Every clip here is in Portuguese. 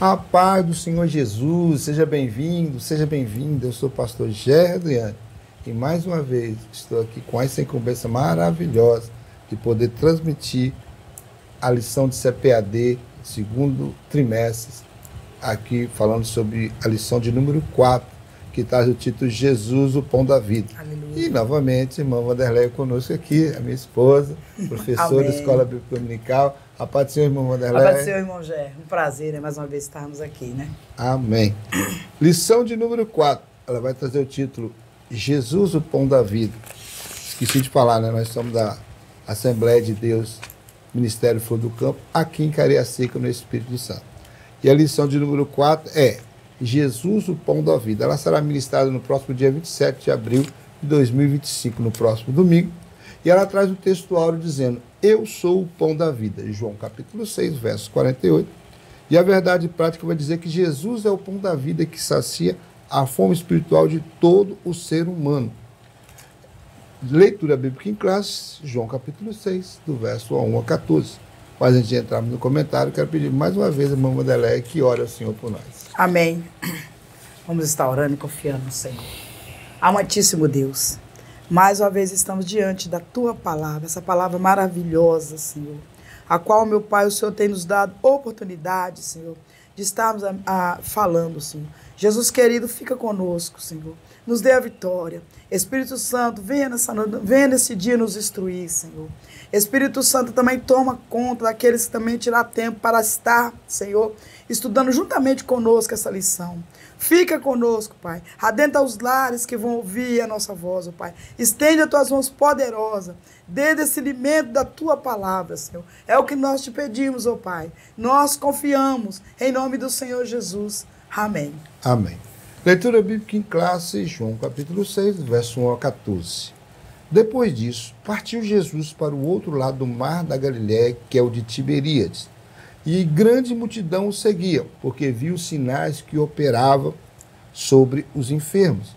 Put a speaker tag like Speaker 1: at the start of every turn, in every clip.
Speaker 1: A paz do Senhor Jesus, seja bem-vindo, seja bem-vinda. Eu sou o pastor Gerdo Iane e mais uma vez estou aqui com essa incumbência maravilhosa de poder transmitir a lição de CPAD, segundo trimestre, aqui falando sobre a lição de número 4, que traz o título Jesus, o Pão da Vida.
Speaker 2: Aleluia.
Speaker 1: E, novamente, irmã Vanderleia conosco aqui, a minha esposa, professora da Escola Bíblica Dominical. A paz do Senhor, irmã Vanderleia.
Speaker 2: A paz do Senhor, irmão Gé. Um prazer, mais uma vez, estarmos aqui, né?
Speaker 1: Amém. Lição de número 4. Ela vai trazer o título Jesus, o Pão da Vida. Esqueci de falar, né? Nós somos da Assembleia de Deus, Ministério Flor do Campo, aqui em Cariacica, no Espírito Santo. E a lição de número 4 é Jesus, o Pão da Vida. Ela será ministrada no próximo dia 27 de abril de 2025, no próximo domingo. E ela traz o texto áureo dizendo: eu sou o pão da vida. João capítulo 6, versos 48. E a verdade prática vai dizer que Jesus é o pão da vida que sacia a fome espiritual de todo o ser humano. Leitura bíblica em classe, João capítulo 6, do verso 1 a 14. Mas antes de entrarmos no comentário, quero pedir mais uma vez a irmã Vanderleia que ore ao Senhor por nós.
Speaker 2: Amém. Vamos estar orando e confiando no Senhor. Amantíssimo Deus, mais uma vez estamos diante da Tua palavra, essa palavra maravilhosa, Senhor, a qual, meu Pai, o Senhor tem nos dado oportunidade, Senhor, de estarmos falando, Senhor. Jesus querido, fica conosco, Senhor. Nos dê a vitória. Espírito Santo, venha nesse dia nos instruir, Senhor. Espírito Santo também toma conta daqueles que também tirar tempo para estar, Senhor, estudando juntamente conosco essa lição. Fica conosco, Pai. Adentra os lares que vão ouvir a nossa voz, ó Pai. Estende as tuas mãos poderosas. Dê desse alimento da tua palavra, Senhor. É o que nós te pedimos, ó Pai. Nós confiamos em nome do Senhor Jesus. Amém.
Speaker 1: Amém. Leitura bíblica em classe, João capítulo 6, verso 1 a 14. Depois disso, partiu Jesus para o outro lado do mar da Galiléia, que é o de Tiberíades. E grande multidão o seguia, porque viu os sinais que operavam sobre os enfermos.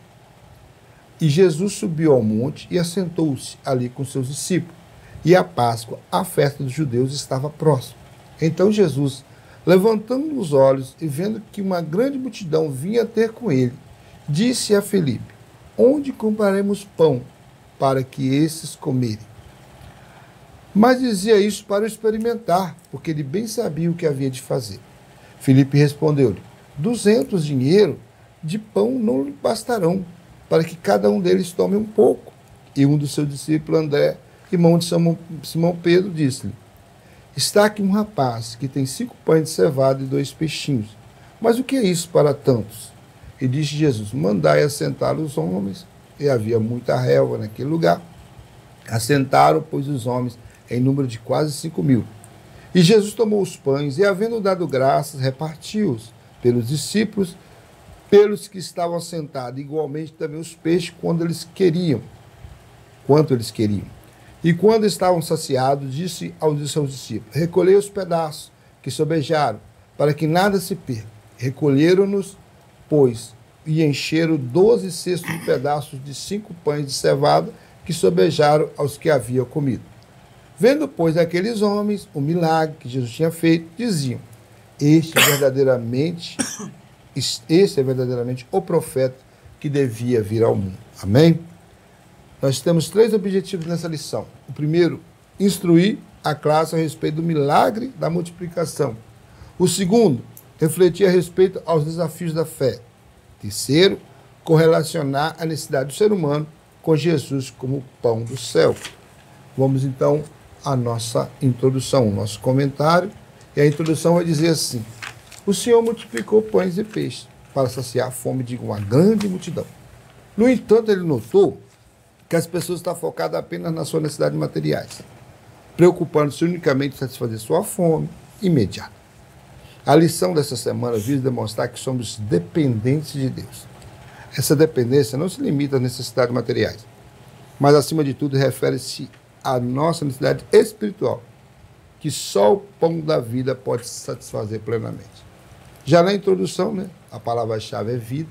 Speaker 1: E Jesus subiu ao monte e assentou-se ali com seus discípulos. E a Páscoa, a festa dos judeus, estava próxima. Então Jesus, levantando os olhos e vendo que uma grande multidão vinha ter com ele, disse a Filipe: onde compraremos pão para que esses comerem? Mas dizia isso para o experimentar, porque ele bem sabia o que havia de fazer. Filipe respondeu-lhe: 200 dinheiro de pão não lhe bastarão, para que cada um deles tome um pouco. E um dos seus discípulos, André, irmão de Simão Pedro, disse-lhe: está aqui um rapaz que tem 5 pães de cevada e 2 peixinhos. Mas o que é isso para tantos? E disse Jesus: mandai assentar os homens. E havia muita relva naquele lugar. Assentaram, pois, os homens em número de quase 5.000. E Jesus tomou os pães e, havendo dado graças, repartiu-os pelos discípulos, pelos que estavam assentados, igualmente também os peixes, quanto eles queriam. E quando estavam saciados, disse aos seus discípulos: recolhei os pedaços que sobejaram, para que nada se perca. Recolheram-nos, pois, e encheram 12 cestos de pedaços de 5 pães de cevada que sobejaram aos que haviam comido. Vendo, pois, aqueles homens o milagre que Jesus tinha feito, diziam: este é verdadeiramente o profeta que devia vir ao mundo. Amém? Nós temos 3 objetivos nessa lição. O primeiro, instruir a classe a respeito do milagre da multiplicação. O segundo, refletir a respeito aos desafios da fé. Terceiro, correlacionar a necessidade do ser humano com Jesus como o pão do céu. Vamos então à nossa introdução, o nosso comentário. E a introdução vai dizer assim: o Senhor multiplicou pães e peixes para saciar a fome de uma grande multidão. No entanto, ele notou que as pessoas estão focadas apenas nas suas necessidades materiais, preocupando-se unicamente em satisfazer sua fome imediata. A lição dessa semana visa demonstrar que somos dependentes de Deus. Essa dependência não se limita às necessidades materiais, mas, acima de tudo, refere-se à nossa necessidade espiritual, que só o pão da vida pode satisfazer plenamente. Já na introdução, né, a palavra-chave é vida.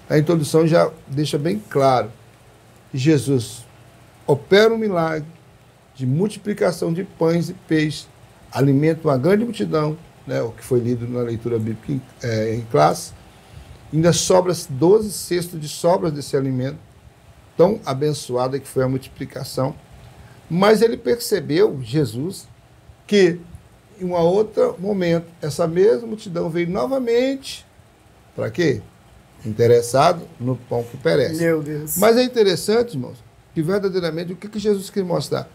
Speaker 1: A introdução já deixa bem claro que Jesus opera um milagre de multiplicação de pães e peixes, alimenta uma grande multidão né, o que foi lido na leitura bíblica em classe, ainda sobra 12 cestos de sobras desse alimento, tão abençoado que foi a multiplicação. Mas ele percebeu, Jesus, que em um outro momento, essa mesma multidão veio novamente, para quê? Interessado no pão que perece.
Speaker 2: Meu Deus.
Speaker 1: Mas é interessante, irmãos, que verdadeiramente o que Jesus quer mostrar?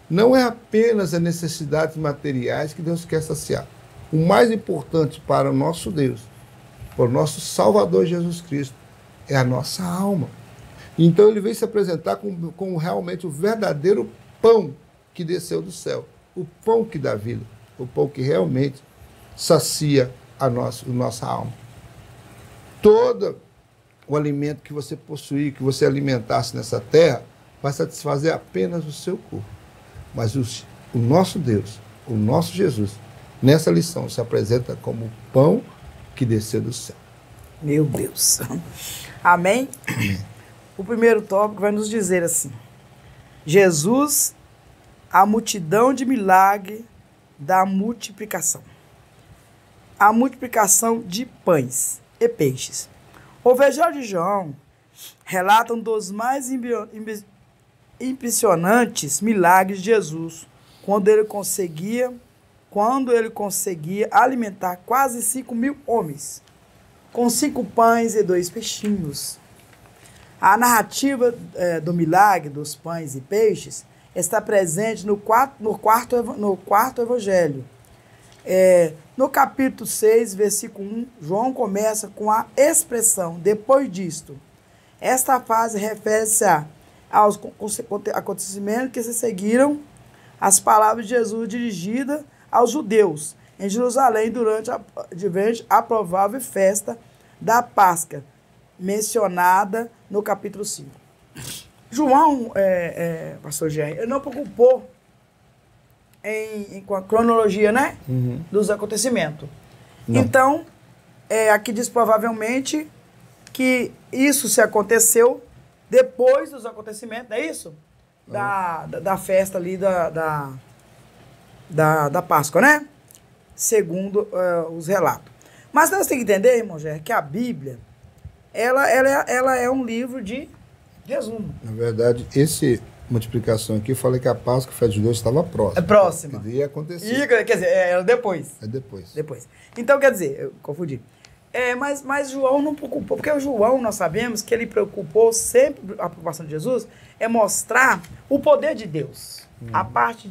Speaker 1: Não é apenas as necessidades materiais que Deus quer saciar. O mais importante para o nosso Deus, para o nosso Salvador Jesus Cristo, é a nossa alma. Então ele veio se apresentar como realmente o verdadeiro pão que desceu do céu. O pão que dá vida. O pão que realmente sacia a nossa alma. Todo o alimento que você possuir, que você alimentasse nessa terra, vai satisfazer apenas o seu corpo. Mas o nosso Deus, o nosso Jesus, nessa lição se apresenta como o pão que desceu do céu.
Speaker 2: Meu Deus. Amém? O primeiro tópico vai nos dizer assim: Jesus, a multidão de milagre da multiplicação. A multiplicação de pães e peixes. O Evangelho de João relata um dos mais impressionantes milagres de Jesus, quando ele conseguia alimentar quase 5.000 homens, com 5 pães e 2 peixinhos. A narrativa do milagre dos pães e peixes está presente no quarto evangelho. No capítulo 6, versículo 1, João começa com a expressão, depois disto. Esta frase refere-se aos acontecimentos que se seguiram as palavras de Jesus dirigidas aos judeus em Jerusalém durante a provável festa da Páscoa, mencionada no capítulo 5. João, pastor Jerry, ele não preocupou com a cronologia, né?
Speaker 1: Uhum.
Speaker 2: Dos acontecimentos.
Speaker 1: Não.
Speaker 2: Então, aqui diz provavelmente que isso se aconteceu depois dos acontecimentos, não é isso? Da festa ali da Páscoa, né? Segundo os relatos. Mas nós temos que entender, irmão Jerry, que a Bíblia, ela é um livro de resumo.
Speaker 1: Na verdade, multiplicação aqui, eu falei que a Páscoa, a festa de Deus, estava próxima.
Speaker 2: É próxima.
Speaker 1: Ia acontecer.
Speaker 2: Quer dizer, era depois.
Speaker 1: É depois.
Speaker 2: Depois. Então, quer dizer, eu confundi. Mas João não preocupou, porque o João, nós sabemos que ele preocupou sempre, a preocupação de Jesus, é mostrar o poder de Deus. A parte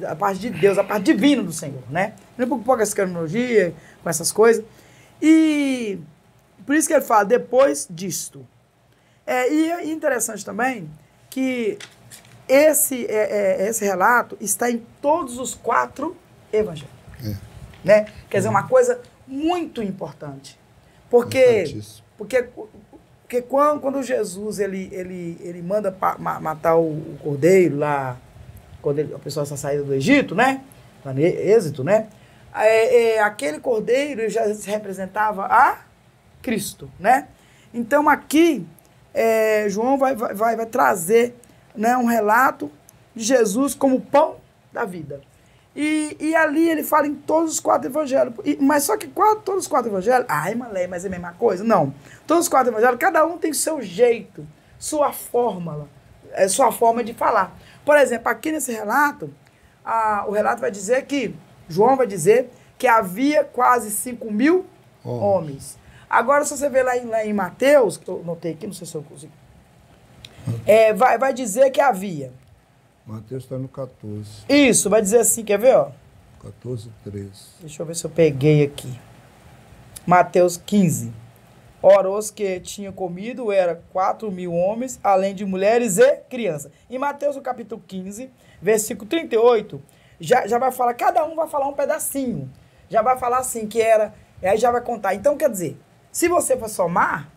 Speaker 2: a parte de Deus, a parte divina do Senhor, né? Não preocupou com essa cronologia, com essas coisas. E por isso que ele fala, depois disto. E é interessante também que esse relato está em todos os 4 evangelhos. Né? Quer dizer, uma coisa muito importante. Porque quando Jesus ele manda matar o cordeiro lá, quando a pessoa está saindo do Egito, né? Lá no Êxodo, né? Aquele cordeiro já se representava a Cristo, né? Então aqui João vai trazer, né, um relato de Jesus como pão da vida. E ali ele fala em todos os 4 evangelhos. Mas só que todos os 4 evangelhos... mas é a mesma coisa? Não. Todos os 4 evangelhos, cada um tem seu jeito, sua fórmula, sua forma de falar. Por exemplo, aqui nesse relato, o relato vai dizer que... João vai dizer que havia quase 5.000 homens. Agora, se você ver lá em Mateus, que eu notei aqui, não sei se eu consigo... vai dizer que havia...
Speaker 1: Mateus está no 14.
Speaker 2: Isso, vai dizer assim, quer ver, ó?
Speaker 1: 14, 13.
Speaker 2: Deixa eu ver se eu peguei aqui. Mateus 15. Ora, os que tinham comido eram 4.000 homens, além de mulheres e crianças. Em Mateus, no capítulo 15, versículo 38, já vai falar, cada um vai falar um pedacinho. Já vai falar assim, que era... Aí já vai contar. Então, quer dizer, se você for somar,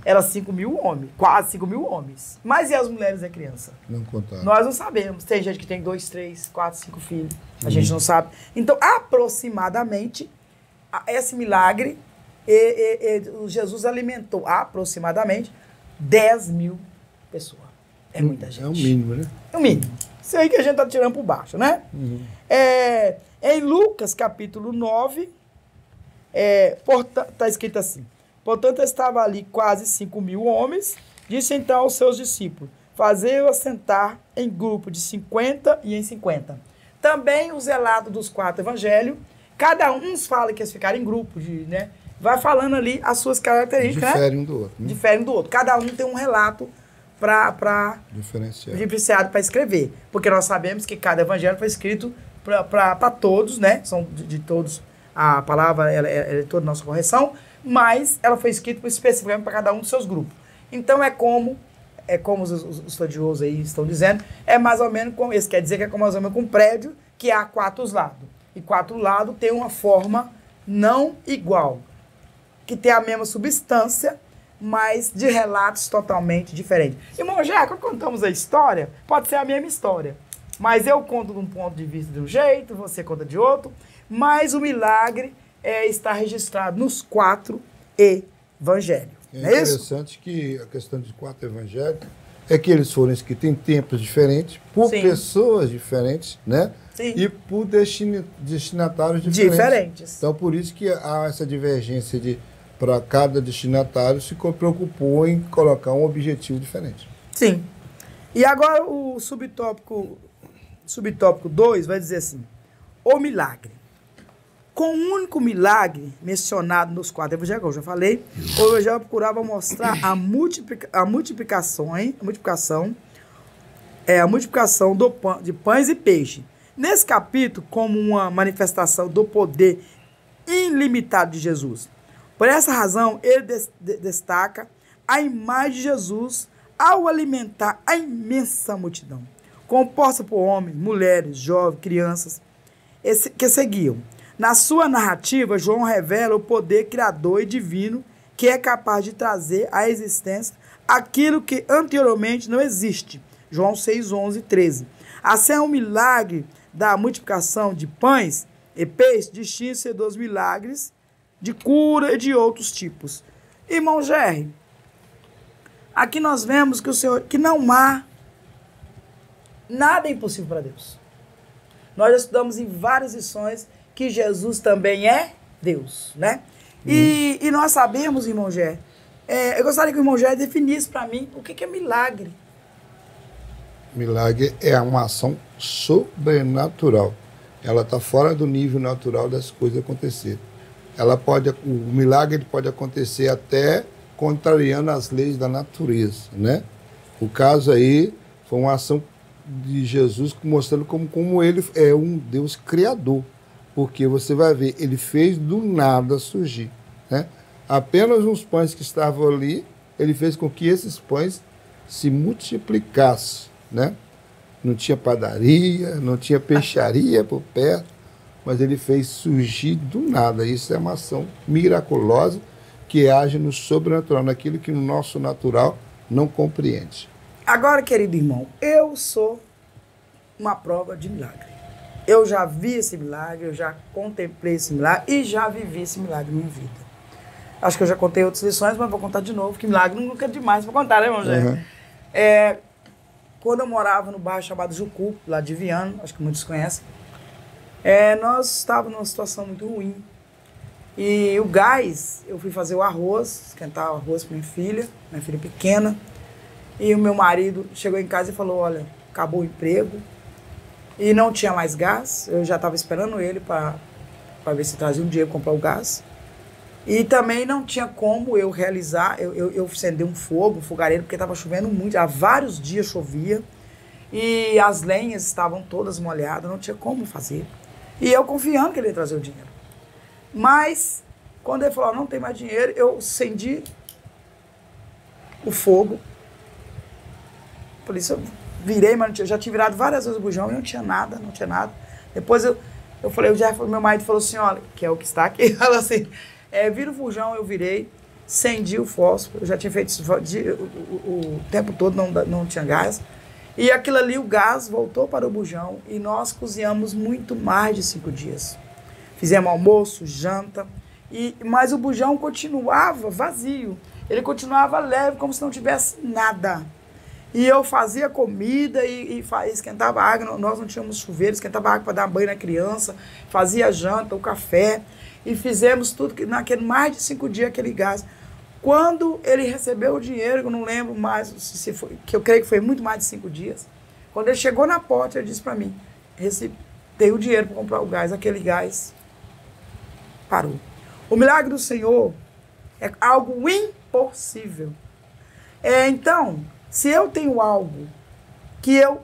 Speaker 2: era 5.000 homens, quase 5.000 homens. Mas e as mulheres e a criança?
Speaker 1: Não contaram.
Speaker 2: Nós não sabemos. Tem gente que tem 2, 3, 4, 5 filhos. A gente não sabe. Então, aproximadamente, esse milagre, Jesus alimentou aproximadamente 10.000 pessoas. É muita gente.
Speaker 1: É o mínimo, né?
Speaker 2: É o mínimo. Isso aí que a gente tá tirando por baixo, né? É Em Lucas, capítulo 9, está escrito assim: portanto, estava ali quase 5.000 homens. Disse então aos seus discípulos: fazei-o assentar em grupo de 50 e em 50. Também os relatos dos 4 evangelhos, cada um fala que eles ficaram em grupo, né? Vai falando ali as suas características.
Speaker 1: Diferem um do outro. Né?
Speaker 2: Diferem um do outro. Cada um tem um relato para diferenciado para escrever. Porque nós sabemos que cada evangelho foi escrito para todos, né? São de todos. A palavra ela é toda nossa correção, mas ela foi escrita especificamente para cada um dos seus grupos. Então é como os estudiosos aí estão dizendo, é mais ou menos como, isso quer dizer que é mais ou menos com um prédio que há 4 lados. E 4 lados tem uma forma não igual, que tem a mesma substância, mas de relatos totalmente diferentes. Irmão, já quando contamos a história, pode ser a mesma história, mas eu conto de um ponto de vista de um jeito, você conta de outro, mas o milagre está registrado nos 4 evangelhos.
Speaker 1: É interessante que a questão dos 4 evangelhos é que eles foram escritos em tempos diferentes, por Sim. pessoas diferentes, né?
Speaker 2: Sim.
Speaker 1: E por destinatários diferentes. Então, por isso que há essa divergência para cada destinatário se preocupou em colocar um objetivo diferente.
Speaker 2: Sim. E agora o subtópico 2 vai dizer assim: o milagre. Com o único milagre mencionado nos 4 evangelhos, que eu já falei, o evangelho procurava mostrar a multiplicação de pães e peixe. Nesse capítulo, como uma manifestação do poder ilimitado de Jesus. Por essa razão, ele destaca a imagem de Jesus ao alimentar a imensa multidão, composta por homens, mulheres, jovens, crianças, que seguiam. Na sua narrativa, João revela o poder criador e divino que é capaz de trazer à existência aquilo que anteriormente não existe. João 6, 11 e 13. Assim, o milagre da multiplicação de pães e peixes distingue-se dos milagres de cura e de outros tipos. Irmão Gerry, aqui nós vemos que não há nada impossível para Deus. Nós já estudamos em várias lições que Jesus também é Deus, né? E nós sabemos, irmão Gerry, eu gostaria que o irmão Gerry definisse para mim o que é milagre.
Speaker 1: Milagre é uma ação sobrenatural. Ela está fora do nível natural das coisas acontecerem. O milagre pode acontecer até contrariando as leis da natureza, né? O caso aí foi uma ação de Jesus mostrando como ele é um Deus criador. Porque você vai ver, ele fez do nada surgir, né? Apenas uns pães que estavam ali, ele fez com que esses pães se multiplicassem, né? Não tinha padaria, não tinha peixaria por perto, mas ele fez surgir do nada. Isso é uma ação miraculosa que age no sobrenatural, naquilo que o nosso natural não compreende.
Speaker 2: Agora, querido irmão, eu sou uma prova de milagre. Eu já vi esse milagre, eu já contemplei esse milagre e já vivi esse milagre na minha vida. Acho que eu já contei outras lições, mas vou contar de novo, que milagre nunca é demais para contar, né, irmão? Uhum. Quando eu morava no bairro chamado Jucu, lá de Viana, acho que muitos conhecem, nós estávamos numa situação muito ruim. E o gás, eu fui fazer o arroz, esquentar o arroz para minha filha pequena, e o meu marido chegou em casa e falou: olha, acabou o emprego, e não tinha mais gás. Eu já estava esperando ele para ver se trazia um dinheiro para comprar o gás. E também não tinha como eu realizar, eu acender um fogareiro, porque estava chovendo muito, há vários dias chovia, e as lenhas estavam todas molhadas, não tinha como fazer. E eu confiando que ele ia trazer o dinheiro. Mas, quando ele falou: não tem mais dinheiro, eu acendi o fogo. Por isso eu virei, mas eu já tinha virado várias vezes o bujão e não tinha nada. Depois eu falei, meu marido falou assim: olha, que é o que está aqui, falou assim, vira o bujão, eu virei, acendi o fósforo, eu já tinha feito isso o tempo todo, não tinha gás. E aquilo ali, o gás voltou para o bujão e nós cozinhamos muito mais de 5 dias. Fizemos almoço, janta, mas o bujão continuava vazio, ele continuava leve, como se não tivesse nada. E eu fazia comida e esquentava água. Nós não tínhamos chuveiro, esquentava água para dar banho na criança, fazia janta, o café. E fizemos tudo, naquele mais de 5 dias, aquele gás. Quando ele recebeu o dinheiro, eu não lembro mais, se foi, que eu creio que foi muito mais de 5 dias. Quando ele chegou na porta, ele disse para mim, dei o dinheiro para comprar o gás, aquele gás parou. O milagre do Senhor é algo impossível. Então, se eu tenho algo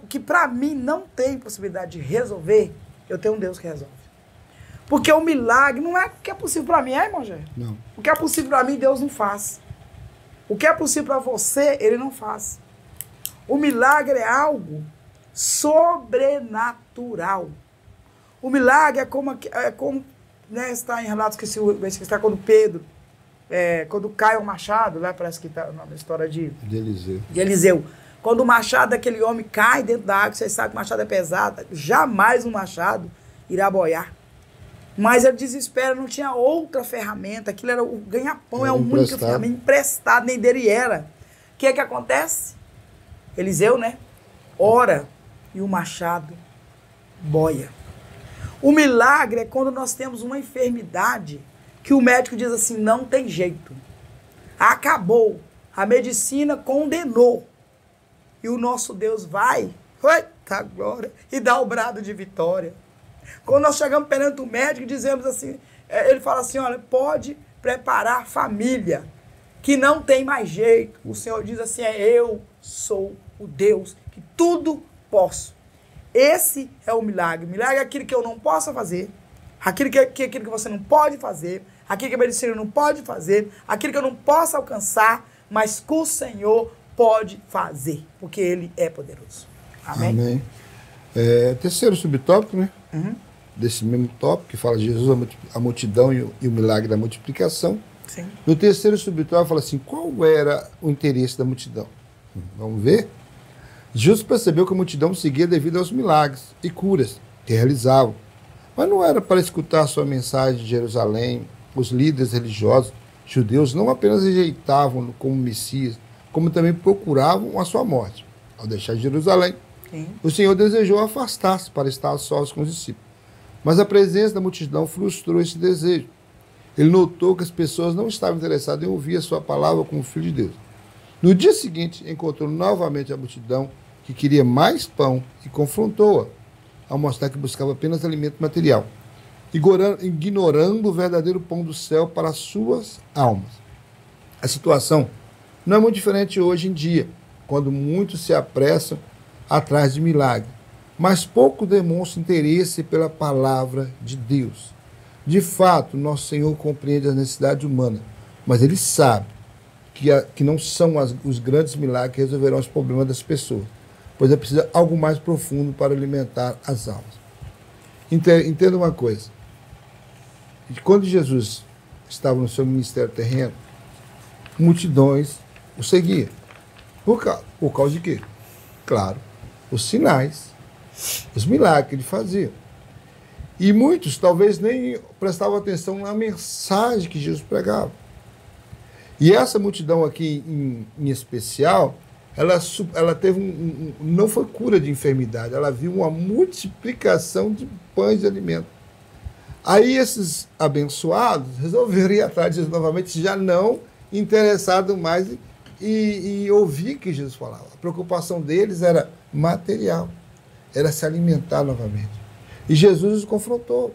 Speaker 2: que para mim não tem possibilidade de resolver, eu tenho um Deus que resolve. Porque o milagre não é o que é possível para mim, irmão Gé?
Speaker 1: Não.
Speaker 2: O que é possível para mim, Deus não faz. O que é possível para você, Ele não faz. O milagre é algo sobrenatural. O milagre é como né, está em relatos que está quando Pedro, quando cai o machado, lá parece que está na história de Eliseu. Quando o machado daquele homem cai dentro da água, você sabe que o machado é pesado, jamais um machado irá boiar. Mas ele desespera, não tinha outra ferramenta, aquilo era o ganha-pão, é a única ferramenta, emprestado, nem dele era. O que é que acontece? Eliseu, né? Ora e o machado boia. O milagre é quando nós temos uma enfermidade que o médico diz assim, não tem jeito. Acabou. A medicina condenou. E o nosso Deus vai, eita glória, e dá o brado de vitória. Quando nós chegamos perante o médico e dizemos assim, ele fala assim, olha, pode preparar a família, que não tem mais jeito. O Senhor diz assim, eu sou o Deus que tudo posso. Esse é o milagre. O milagre é aquilo que eu não posso fazer, aquilo que você não pode fazer, aquilo que a medicina não pode fazer, aquilo que eu não posso alcançar, mas que o Senhor pode fazer, porque Ele é poderoso. Amém?
Speaker 1: Amém. Terceiro subtópico, né? Uhum. Desse mesmo tópico, que fala de Jesus, a multidão e o milagre da multiplicação.
Speaker 2: Sim.
Speaker 1: No terceiro subtópico, fala assim, qual era o interesse da multidão? Vamos ver? Jesus percebeu que a multidão seguia devido aos milagres e curas que realizavam. Mas não era para escutar sua mensagem de Jerusalém. Os líderes religiosos judeus não apenas rejeitavam-no como Messias, como também procuravam a sua morte. Ao deixar Jerusalém, o Senhor desejou afastar-se para estar sós com os discípulos. Mas a presença da multidão frustrou esse desejo. Ele notou que as pessoas não estavam interessadas em ouvir a sua palavra como Filho de Deus. No dia seguinte, encontrou novamente a multidão que queria mais pão e confrontou-a, ao mostrar que buscava apenas alimento material, ignorando o verdadeiro pão do céu para as suas almas. A situação não é muito diferente hoje em dia, quando muitos se apressam atrás de milagre, mas pouco demonstram interesse pela palavra de Deus. De fato, nosso Senhor compreende as necessidades humanas, mas Ele sabe que não são os grandes milagres que resolverão os problemas das pessoas, pois é preciso algo mais profundo para alimentar as almas. Entenda uma coisa, quando Jesus estava no seu ministério terreno, multidões o seguiam. Por causa de quê? Claro, os sinais, os milagres que ele fazia. E muitos talvez nem prestavam atenção na mensagem que Jesus pregava. E essa multidão aqui em especial, ela teve não foi cura de enfermidade, ela viu uma multiplicação de pães de alimento. Aí esses abençoados resolveram ir atrás de Jesus novamente, já não interessados mais em ouvir o que Jesus falava. A preocupação deles era material, era se alimentar novamente. E Jesus os confrontou.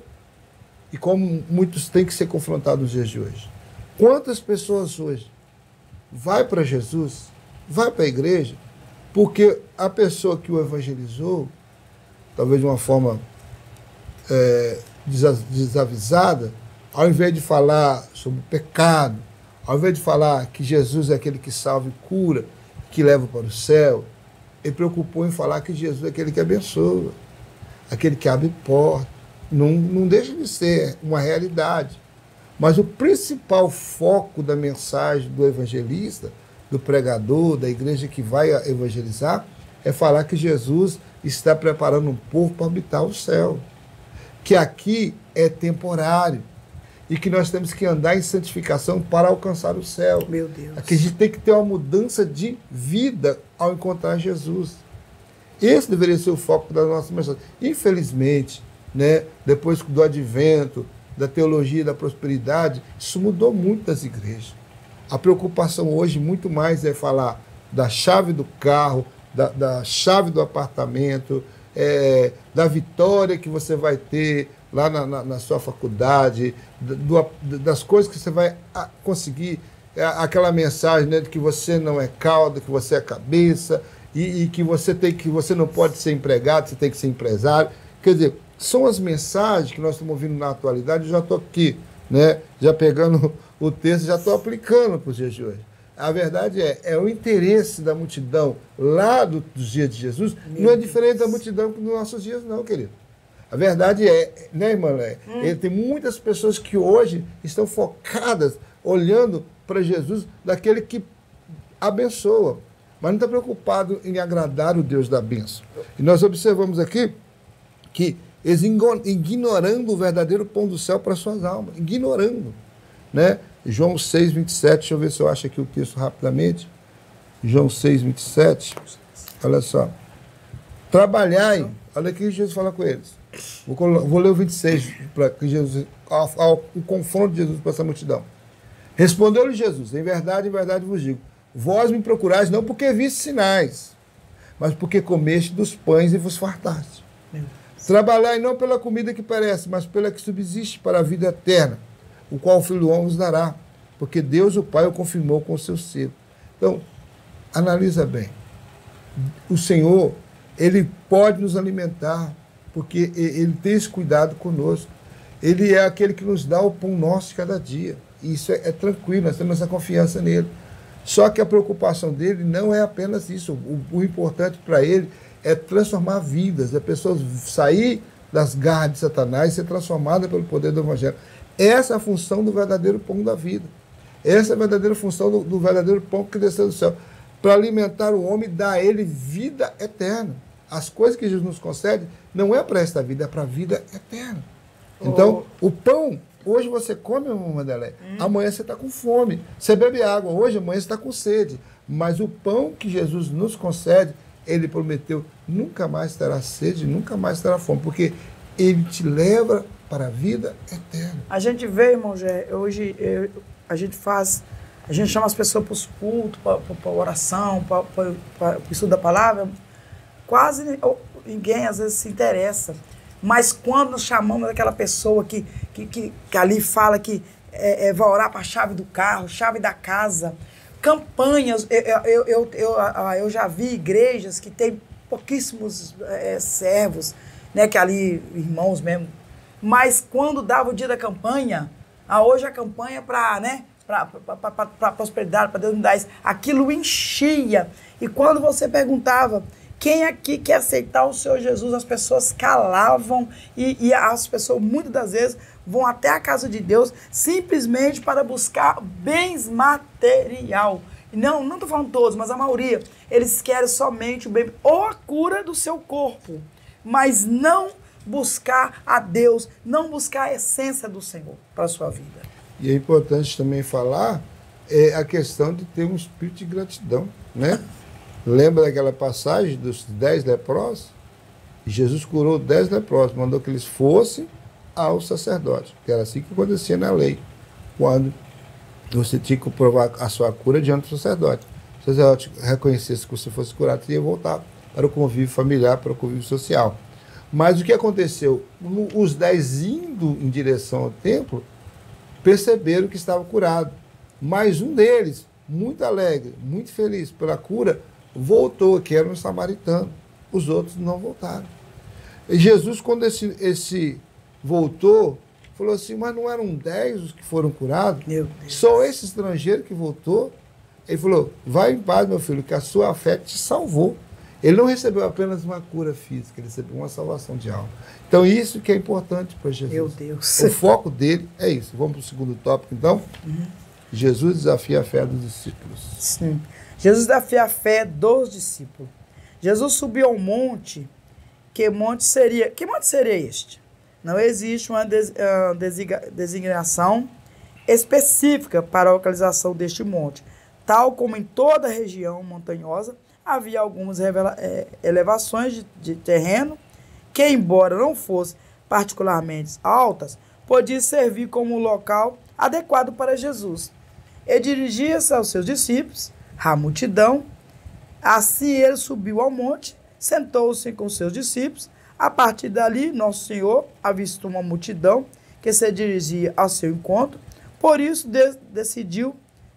Speaker 1: E como muitos têm que ser confrontados nos dias de hoje. Quantas pessoas hoje vai para Jesus, vai para a igreja, porque a pessoa que o evangelizou, talvez de uma forma desavisada, ao invés de falar sobre o pecado, ao invés de falar que Jesus é aquele que salva e cura, que leva para o céu, ele preocupou em falar que Jesus é aquele que abençoa, aquele que abre porta. Não deixa de ser uma realidade. Mas o principal foco da mensagem do evangelista, do pregador, da igreja que vai evangelizar, é falar que Jesus está preparando um povo para habitar o céu. Que aqui é temporário. e que nós temos que andar em santificação para alcançar o céu.
Speaker 2: Meu Deus.
Speaker 1: Que a gente tem que ter uma mudança de vida ao encontrar Jesus. Esse deveria ser o foco da nossa mensagem. Infelizmente, né, depois do advento, da teologia da prosperidade, isso mudou muito das igrejas. A preocupação hoje muito mais é falar da chave do carro, da chave do apartamento, da vitória que você vai ter lá na sua faculdade, das coisas que você vai conseguir, aquela mensagem, né, de que você não é cauda, que você é cabeça, e que você não pode ser empregado, você tem que ser empresário. Quer dizer, são as mensagens que nós estamos ouvindo na atualidade. Eu já estou aqui, né, já pegando o texto, já estou aplicando para os dias de hoje. A verdade é o interesse da multidão lá dos dias de Jesus não é diferente da multidão dos nossos dias, não, querido. A verdade é, né, irmã Léia? Tem muitas pessoas que hoje estão focadas, olhando para Jesus, daquele que abençoa, mas não está preocupado em agradar o Deus da bênção. E nós observamos aqui que eles ignorando o verdadeiro pão do céu para suas almas, ignorando, né? João 6, 27, deixa eu ver se eu acho aqui o texto rapidamente. João 6, 27, olha só. Trabalhai, olha aqui Jesus fala com eles. Vou ler o 26, para que Jesus, o confronto de Jesus para essa multidão. Respondeu-lhe Jesus, em verdade vos digo, vós me procurais não porque viste sinais, mas porque comeste dos pães e vos fartaste. Trabalhai não pela comida que perece, mas pela que subsiste para a vida eterna, o qual o Filho do Homem vos dará, porque Deus o Pai o confirmou com o seu selo. Então, analisa bem. O Senhor, Ele pode nos alimentar, porque Ele tem esse cuidado conosco. Ele é aquele que nos dá o pão nosso de cada dia. E isso é tranquilo, nós temos essa confiança nele. Só que a preocupação dele não é apenas isso. O importante para ele é transformar vidas, a pessoa sair das garras de Satanás e ser transformada pelo poder do Evangelho. Essa é a função do verdadeiro pão da vida. Essa é a verdadeira função do verdadeiro pão que desceu do céu. Para alimentar o homem e dar a ele vida eterna. As coisas que Jesus nos concede não é para esta vida, é para a vida eterna. Então, o pão, hoje você come, Mandelé, amanhã você está com fome. Você bebe água, hoje, amanhã você está com sede. Mas o pão que Jesus nos concede, Ele prometeu, nunca mais terá sede, nunca mais terá fome, porque Ele te leva para a vida eterna.
Speaker 2: A gente vê, irmão Gé, hoje a gente chama as pessoas para os cultos, para oração, para o estudo da palavra, quase ninguém às vezes se interessa. Mas quando nós chamamos aquela pessoa que ali fala que vai orar para a chave do carro, chave da casa, campanhas, eu já vi igrejas que tem pouquíssimos servos, né, que ali, irmãos mesmo, mas quando dava o dia da campanha, hoje a campanha para, né, para prosperidade, para Deus me dar isso, aquilo enchia. E quando você perguntava, quem aqui quer aceitar o Senhor Jesus, as pessoas calavam e as pessoas, muitas das vezes, vão até a casa de Deus simplesmente para buscar bens material. Não estou falando todos, mas a maioria. Eles querem somente o bem, ou a cura do seu corpo, mas não buscar a Deus, não buscar a essência do Senhor para a sua vida.
Speaker 1: E é importante também falar a questão de ter um espírito de gratidão, né? Lembra daquela passagem dos 10 leprosos? Jesus curou 10 leprosos, mandou que eles fossem ao sacerdote, que era assim que acontecia na lei, quando você tinha que provar a sua cura diante do sacerdote. O sacerdote reconhecesse que você fosse curado, você ia voltar para o convívio familiar, para o convívio social. Mas o que aconteceu? Os 10 indo em direção ao templo, perceberam que estava curado. Mas um deles, muito alegre, muito feliz pela cura, voltou, que era um samaritano. Os outros não voltaram. E Jesus, quando esse voltou, falou assim, mas não eram 10 os que foram curados?
Speaker 2: Meu Deus.
Speaker 1: Só esse estrangeiro que voltou? Ele falou, vai em paz, meu filho, que a sua fé te salvou. Ele não recebeu apenas uma cura física, ele recebeu uma salvação de alma. Então, isso que é importante para Jesus.
Speaker 2: Meu Deus.
Speaker 1: O foco dele é isso. Vamos para o segundo tópico, então? Jesus desafia a fé dos discípulos.
Speaker 2: Sim. Jesus desafia a fé dos discípulos. Jesus subiu ao monte. Que monte seria este? Não existe uma designação específica para a localização deste monte. Tal como em toda a região montanhosa, havia algumas elevações de terreno que, embora não fossem particularmente altas, podiam servir como um local adequado para Jesus. Ele dirigia-se aos seus discípulos, à multidão. Assim ele subiu ao monte, sentou-se com seus discípulos. A partir dali, Nosso Senhor avistou uma multidão que se dirigia ao seu encontro. Por isso, decidiu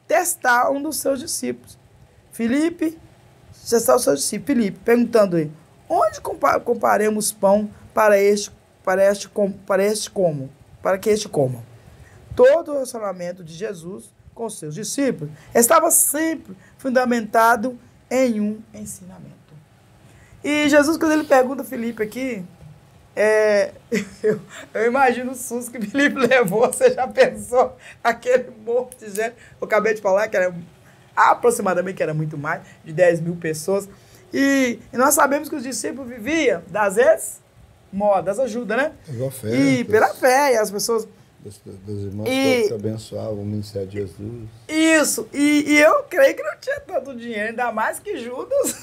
Speaker 2: testar um dos seus discípulos. Filipe, perguntando-lhe: onde comparemos pão para que este coma? Todo o relacionamento de Jesus com seus discípulos estava sempre fundamentado em um ensinamento. E Jesus, quando ele pergunta a Filipe aqui, eu imagino o susto que Filipe levou. Você já pensou aquele monte de gente? Eu acabei de falar que era aproximadamente, que era muito mais de 10 mil pessoas. E nós sabemos que os discípulos viviam das esmolas, ajuda, né?
Speaker 1: As ofertas.
Speaker 2: E pela fé, e as pessoas...
Speaker 1: Das irmãs que abençoavam o ministério de Jesus.
Speaker 2: Isso, e eu creio que não tinha tanto dinheiro, ainda mais que Judas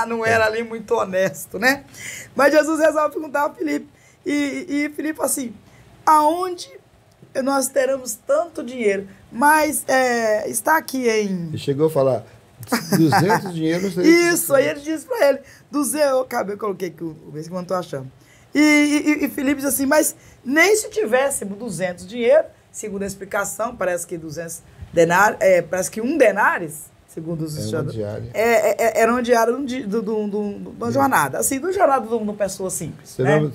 Speaker 2: não era ali muito honesto, né? Mas Jesus resolve perguntar a Filipe, e Filipe assim: aonde nós teremos tanto dinheiro? Mas está aqui em...
Speaker 1: Ele chegou a falar 200 dinheiros.
Speaker 2: Isso, aí ele disse para ele, 200, eu coloquei aqui o versículo que eu não estou achando. E Filipe diz assim: mas nem se tivéssemos 200 dinheiro, segundo a explicação, parece que 200 denários, parece que um denário, segundo os estudantes, era uma diária de uma jornada, assim, de uma jornada de uma pessoa simples.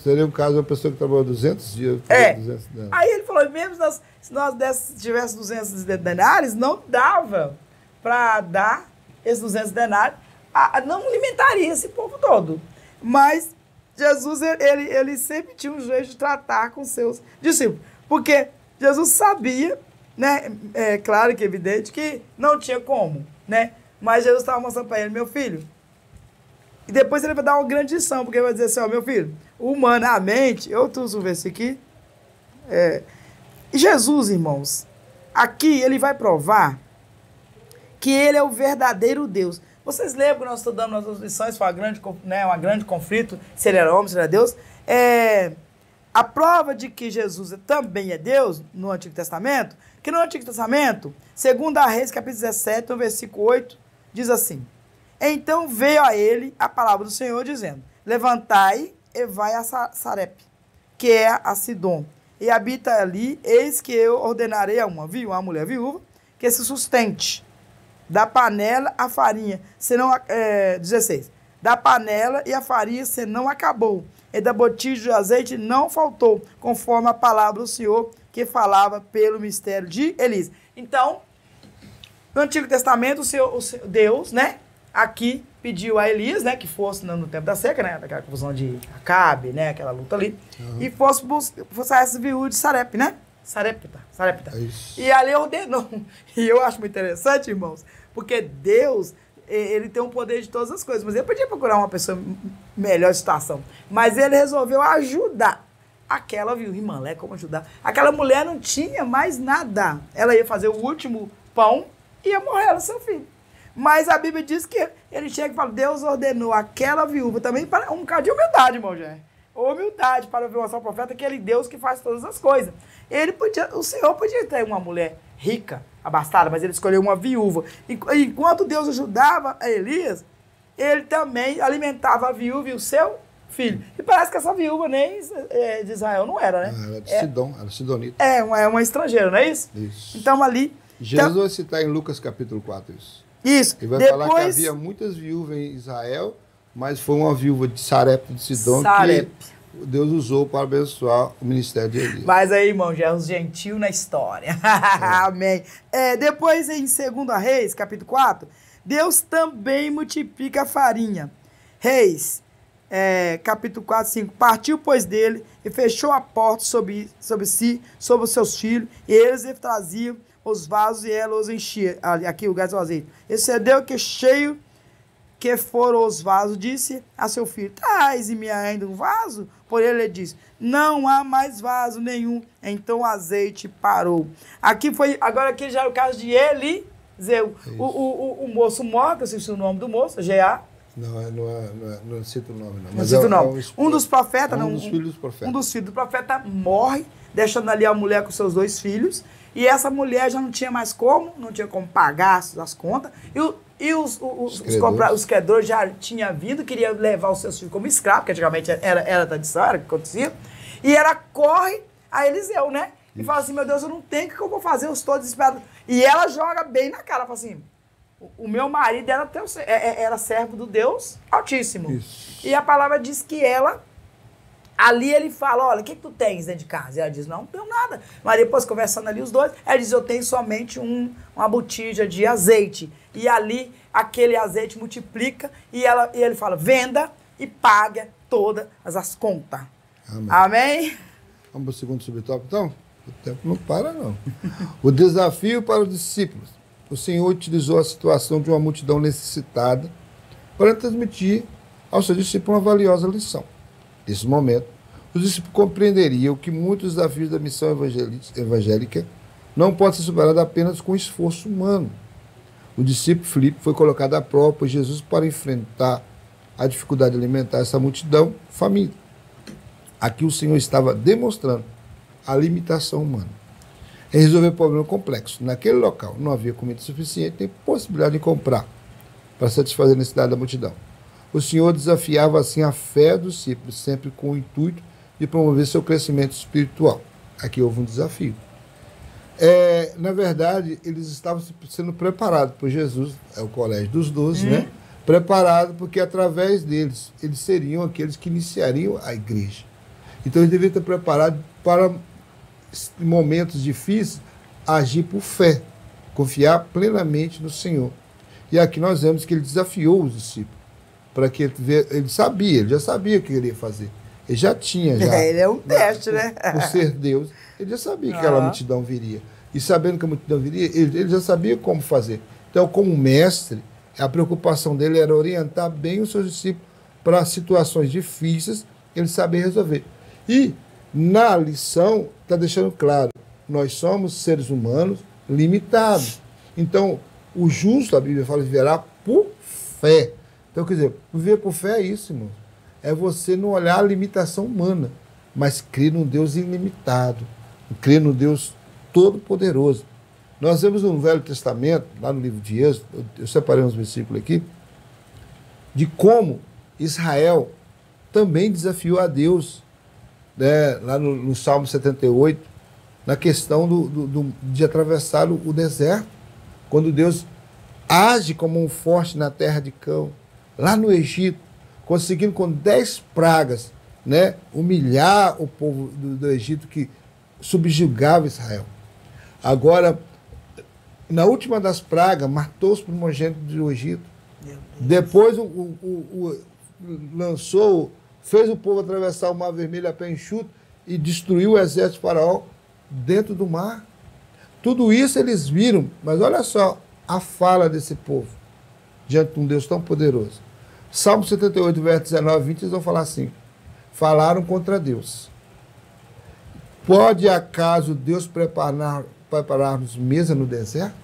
Speaker 1: Seria um caso de uma pessoa que trabalhou 200 dias. 200
Speaker 2: aí ele falou: mesmo se nós tivéssemos 200 denários, não dava para dar esses 200 denários, não alimentaria esse povo todo. Mas Jesus, ele sempre tinha um jeito de tratar com seus discípulos. Porque Jesus sabia, né? É claro que é evidente que não tinha como, né? Mas Jesus estava mostrando para ele: meu filho. E depois ele vai dar uma grande lição, porque ele vai dizer assim: ó, meu filho, humanamente, eu trouxe um versículo aqui. Jesus, irmãos, aqui ele vai provar que ele é o verdadeiro Deus. Vocês lembram que nós estudamos nas nossas lições, foi uma grande conflito, se ele era homem, se ele era Deus? A prova de que Jesus também é Deus, no Antigo Testamento, que no Antigo Testamento, segundo a Reis, capítulo 17, no versículo 8, diz assim: então veio a ele a palavra do Senhor, dizendo: levantai e vai a Sarepe, que é a Sidom, e habita ali, eis que eu ordenarei a uma mulher viúva, que se sustente da panela a farinha, senão, 16, da panela e a farinha, senão acabou, e da botija de azeite não faltou, conforme a palavra do Senhor, que falava pelo mistério de Elias. Então, no Antigo Testamento, o Deus, né, aqui pediu a Elias, né, que fosse no tempo da seca, né, daquela confusão de Acabe, né, aquela luta ali, e fosse buscar essa viúva de Sarepe, né? Sarepta. E ali ordenou. E eu acho muito interessante, irmãos, porque Deus, ele tem o poder de todas as coisas, mas ele podia procurar uma pessoa melhor situação, mas ele resolveu ajudar aquela viúva. Irmã, como ajudar? Aquela mulher não tinha mais nada. Ela ia fazer o último pão e ia morrer, seu filho. Mas a Bíblia diz que ele chega e fala: Deus ordenou aquela viúva também para um bocado de humildade, irmão, já. Humildade para ouvir o profeta, aquele Deus que faz todas as coisas. O Senhor podia ter uma mulher rica, abastada, mas ele escolheu uma viúva. Enquanto Deus ajudava a Elias, ele também alimentava a viúva e o seu filho. E parece que essa viúva nem de Israel não era, né?
Speaker 1: Era de Sidom, era sidonita.
Speaker 2: É uma estrangeira, não é isso?
Speaker 1: Isso.
Speaker 2: Então ali...
Speaker 1: Jesus vai citar em Lucas capítulo 4 isso.
Speaker 2: Isso.
Speaker 1: Ele vai falar que havia muitas viúvas em Israel, mas foi uma viúva de Sarepta de Sidom que Deus usou para abençoar o ministério de Elias.
Speaker 2: Mas aí, irmão, já é os gentios na história. Amém. Depois, em 2 Reis, capítulo 4, Deus também multiplica a farinha. Reis, capítulo 4, 5. Partiu, pois, dele e fechou a porta sobre si, sobre os seus filhos, e eles lhe traziam os vasos e ela os enchia. Aqui o gás do azeite. Excedeu que que foram os vasos, disse a seu filho, traz-me ainda um vaso? Porém ele disse, não há mais vaso nenhum. Então o azeite parou. Agora aqui já é o caso de Eliseu. O moço morre, eu esqueci o nome do moço, Jeá.
Speaker 1: Não cito o nome, não.
Speaker 2: Não cito o nome. Um dos profetas,
Speaker 1: um dos filhos do profeta.
Speaker 2: Um dos filhos do profeta morre, deixando ali a mulher com seus 2 filhos. E essa mulher já não tinha mais não tinha como pagar as contas. E os credores já tinham vindo, queriam levar os seus filhos como escravos, porque antigamente era tradição, era o que acontecia. E ela corre a Eliseu, né? E fala assim, meu Deus, eu não tenho, o que eu vou fazer? Eu estou desesperada. E ela joga bem na cara, fala assim, o meu marido era servo do Deus Altíssimo. Isso. E a palavra diz que ali ele fala, olha, o que tu tens dentro de casa? E ela diz, não tenho nada. Mas depois, conversando ali os dois, ela diz, eu tenho somente uma botija de azeite. E ali, aquele azeite multiplica e ele fala, venda e paga todas as contas. Amém? Amém?
Speaker 1: Vamos para o segundo subtópico, então? O tempo não para, não. O desafio para os discípulos. O Senhor utilizou a situação de uma multidão necessitada para transmitir aos seus discípulos uma valiosa lição. Nesse momento, os discípulos compreenderiam que muitos desafios da missão evangélica não podem ser superados apenas com esforço humano. O discípulo Filipe foi colocado à prova por Jesus para enfrentar a dificuldade de alimentar essa multidão faminta. Aqui o Senhor estava demonstrando a limitação humana em resolver um problema complexo. Naquele local não havia comida suficiente nem possibilidade de comprar para satisfazer a necessidade da multidão. O Senhor desafiava assim a fé dos discípulos, sempre com o intuito de promover seu crescimento espiritual. Aqui houve um desafio. Na verdade, eles estavam sendo preparados por Jesus, é o colégio dos 12, né? Preparados porque através deles, eles seriam aqueles que iniciariam a igreja. Então eles deviam estar preparados para momentos difíceis, agir por fé, confiar plenamente no Senhor. E aqui nós vemos que ele desafiou os discípulos, para que ele já sabia o que ele ia fazer. Ele já tinha.
Speaker 2: Ele é um teste, né?
Speaker 1: Por ser Deus, ele já sabia que aquela multidão viria. E sabendo que a multidão viria, ele já sabia como fazer. Então, como mestre, a preocupação dele era orientar bem os seus discípulos para situações difíceis, ele saber resolver. E, na lição, está deixando claro, nós somos seres humanos limitados. Então, o justo, a Bíblia fala, viverá por fé. Então, quer dizer, viver por fé é isso, irmão. É você não olhar a limitação humana, mas crer num Deus ilimitado, crer num Deus todo-poderoso. Nós vemos no Velho Testamento, lá no livro de Êxodo, eu separei uns versículos aqui, de como Israel também desafiou a Deus, né, lá no Salmo 78, na questão de atravessar o deserto, quando Deus age como um forte na terra de Cão, lá no Egito, conseguindo com 10 pragas, né, humilhar o povo do Egito que subjugava Israel. Agora, na última das pragas, matou os primogênitos do Egito. Depois fez o povo atravessar o Mar Vermelho a pé enxuto e destruiu o exército de Faraó dentro do mar. Tudo isso eles viram, mas olha só a fala desse povo diante de um Deus tão poderoso. Salmo 78, verso 19 e 20, eles vão falar assim: falaram contra Deus. Pode acaso Deus preparar-nos mesa no deserto?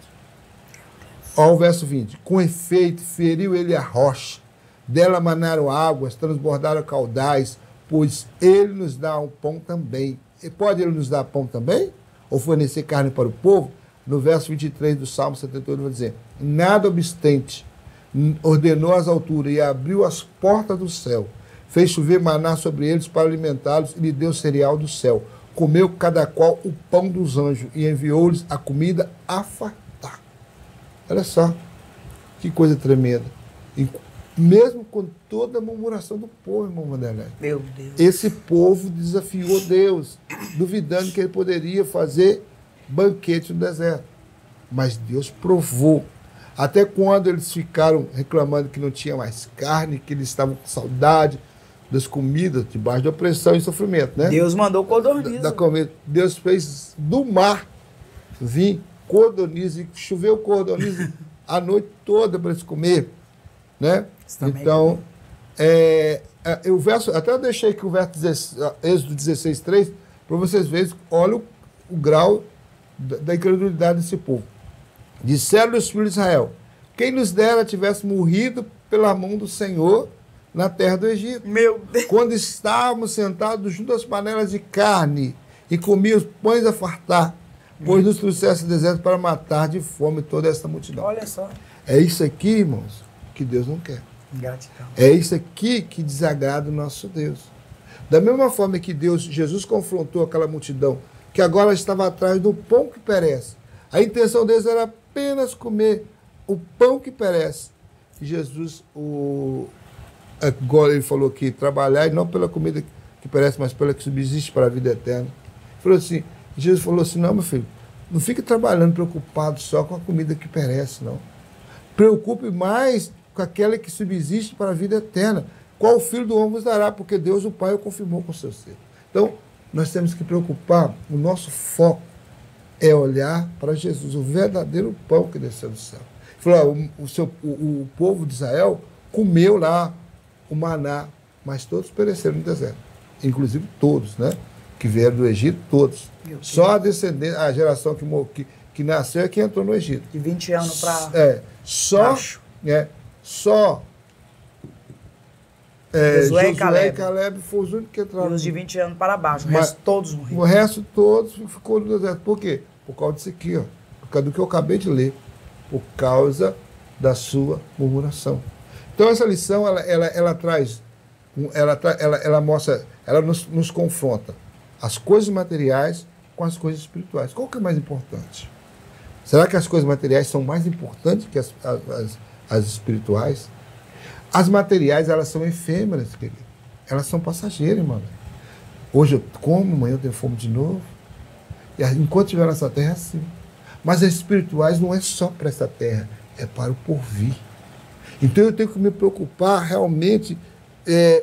Speaker 1: Olha o verso 20. Com efeito, feriu ele a rocha, dela manaram águas, transbordaram caudais, pois ele nos dá um pão também. E pode ele nos dar pão também? Ou fornecer carne para o povo? No verso 23 do Salmo 78, vai dizer: nada obstante, ordenou as alturas e abriu as portas do céu, fez chover maná sobre eles para alimentá-los e lhe deu cereal do céu. Comeu cada qual o pão dos anjos e enviou-lhes a comida a fartar. Olha só, que coisa tremenda. E mesmo com toda a murmuração do povo, irmão Vanderlei.
Speaker 2: Meu Deus.
Speaker 1: Esse povo desafiou Deus, duvidando que ele poderia fazer banquete no deserto. Mas Deus provou. Até quando eles ficaram reclamando que não tinha mais carne, que eles estavam com saudade das comidas, debaixo de opressão e sofrimento, né?
Speaker 2: Deus mandou codorniz.
Speaker 1: Deus fez do mar vir codorniz, e choveu codorniz a noite toda para eles comer, né? Então, o verso, até eu deixei aqui o verso 16, Êxodo 16:3, para vocês verem, olha o grau da incredulidade desse povo. Disseram os filhos de Israel, quem nos dera tivesse morrido pela mão do Senhor na terra do Egito.
Speaker 2: Meu Deus.
Speaker 1: Quando estávamos sentados junto às panelas de carne e comíamos pães a fartar, pois nos trouxesse ao deserto para matar de fome toda essa multidão.
Speaker 2: Olha só.
Speaker 1: É isso aqui, irmãos, que Deus não quer.
Speaker 2: Gratidão.
Speaker 1: É isso aqui que desagrada o nosso Deus. Da mesma forma que Jesus confrontou aquela multidão, que agora estava atrás do pão que perece. A intenção deles era apenas comer o pão que perece. E Jesus, agora ele falou que trabalhar, e não pela comida que perece, mas pela que subsiste para a vida eterna. Jesus falou assim, não, meu filho, não fique trabalhando preocupado só com a comida que perece, não. Preocupe mais com aquela que subsiste para a vida eterna. Qual o Filho do Homem vos dará? Porque Deus, o Pai, o confirmou com o seu ser. Então, nós temos que preocupar, o nosso foco é olhar para Jesus, o verdadeiro pão que desceu do céu. Ele falou, o povo de Israel comeu lá o maná, mas todos pereceram no deserto. Inclusive todos, né? Que vieram do Egito, todos. Só a descendência, a geração que nasceu é que entrou no Egito.
Speaker 2: De 20 anos para
Speaker 1: só Josué e Caleb foram os únicos que entraram.
Speaker 2: E os de 20 anos para baixo, o resto todos morreram.
Speaker 1: O resto todos ficou no deserto. Por quê? Por causa disso aqui, ó. Por causa do que eu acabei de ler. Por causa da sua murmuração. Então essa lição, ela traz, ela mostra, ela nos confronta as coisas materiais com as coisas espirituais. Qual que é mais importante? Será que as coisas materiais são mais importantes que as espirituais? As materiais, elas são efêmeras, querido. Elas são passageiras, irmão. Hoje eu como, amanhã eu tenho fome de novo. E enquanto estiver nessa terra, é assim. Mas as espirituais não é só para essa terra, é para o porvir. Então eu tenho que me preocupar realmente.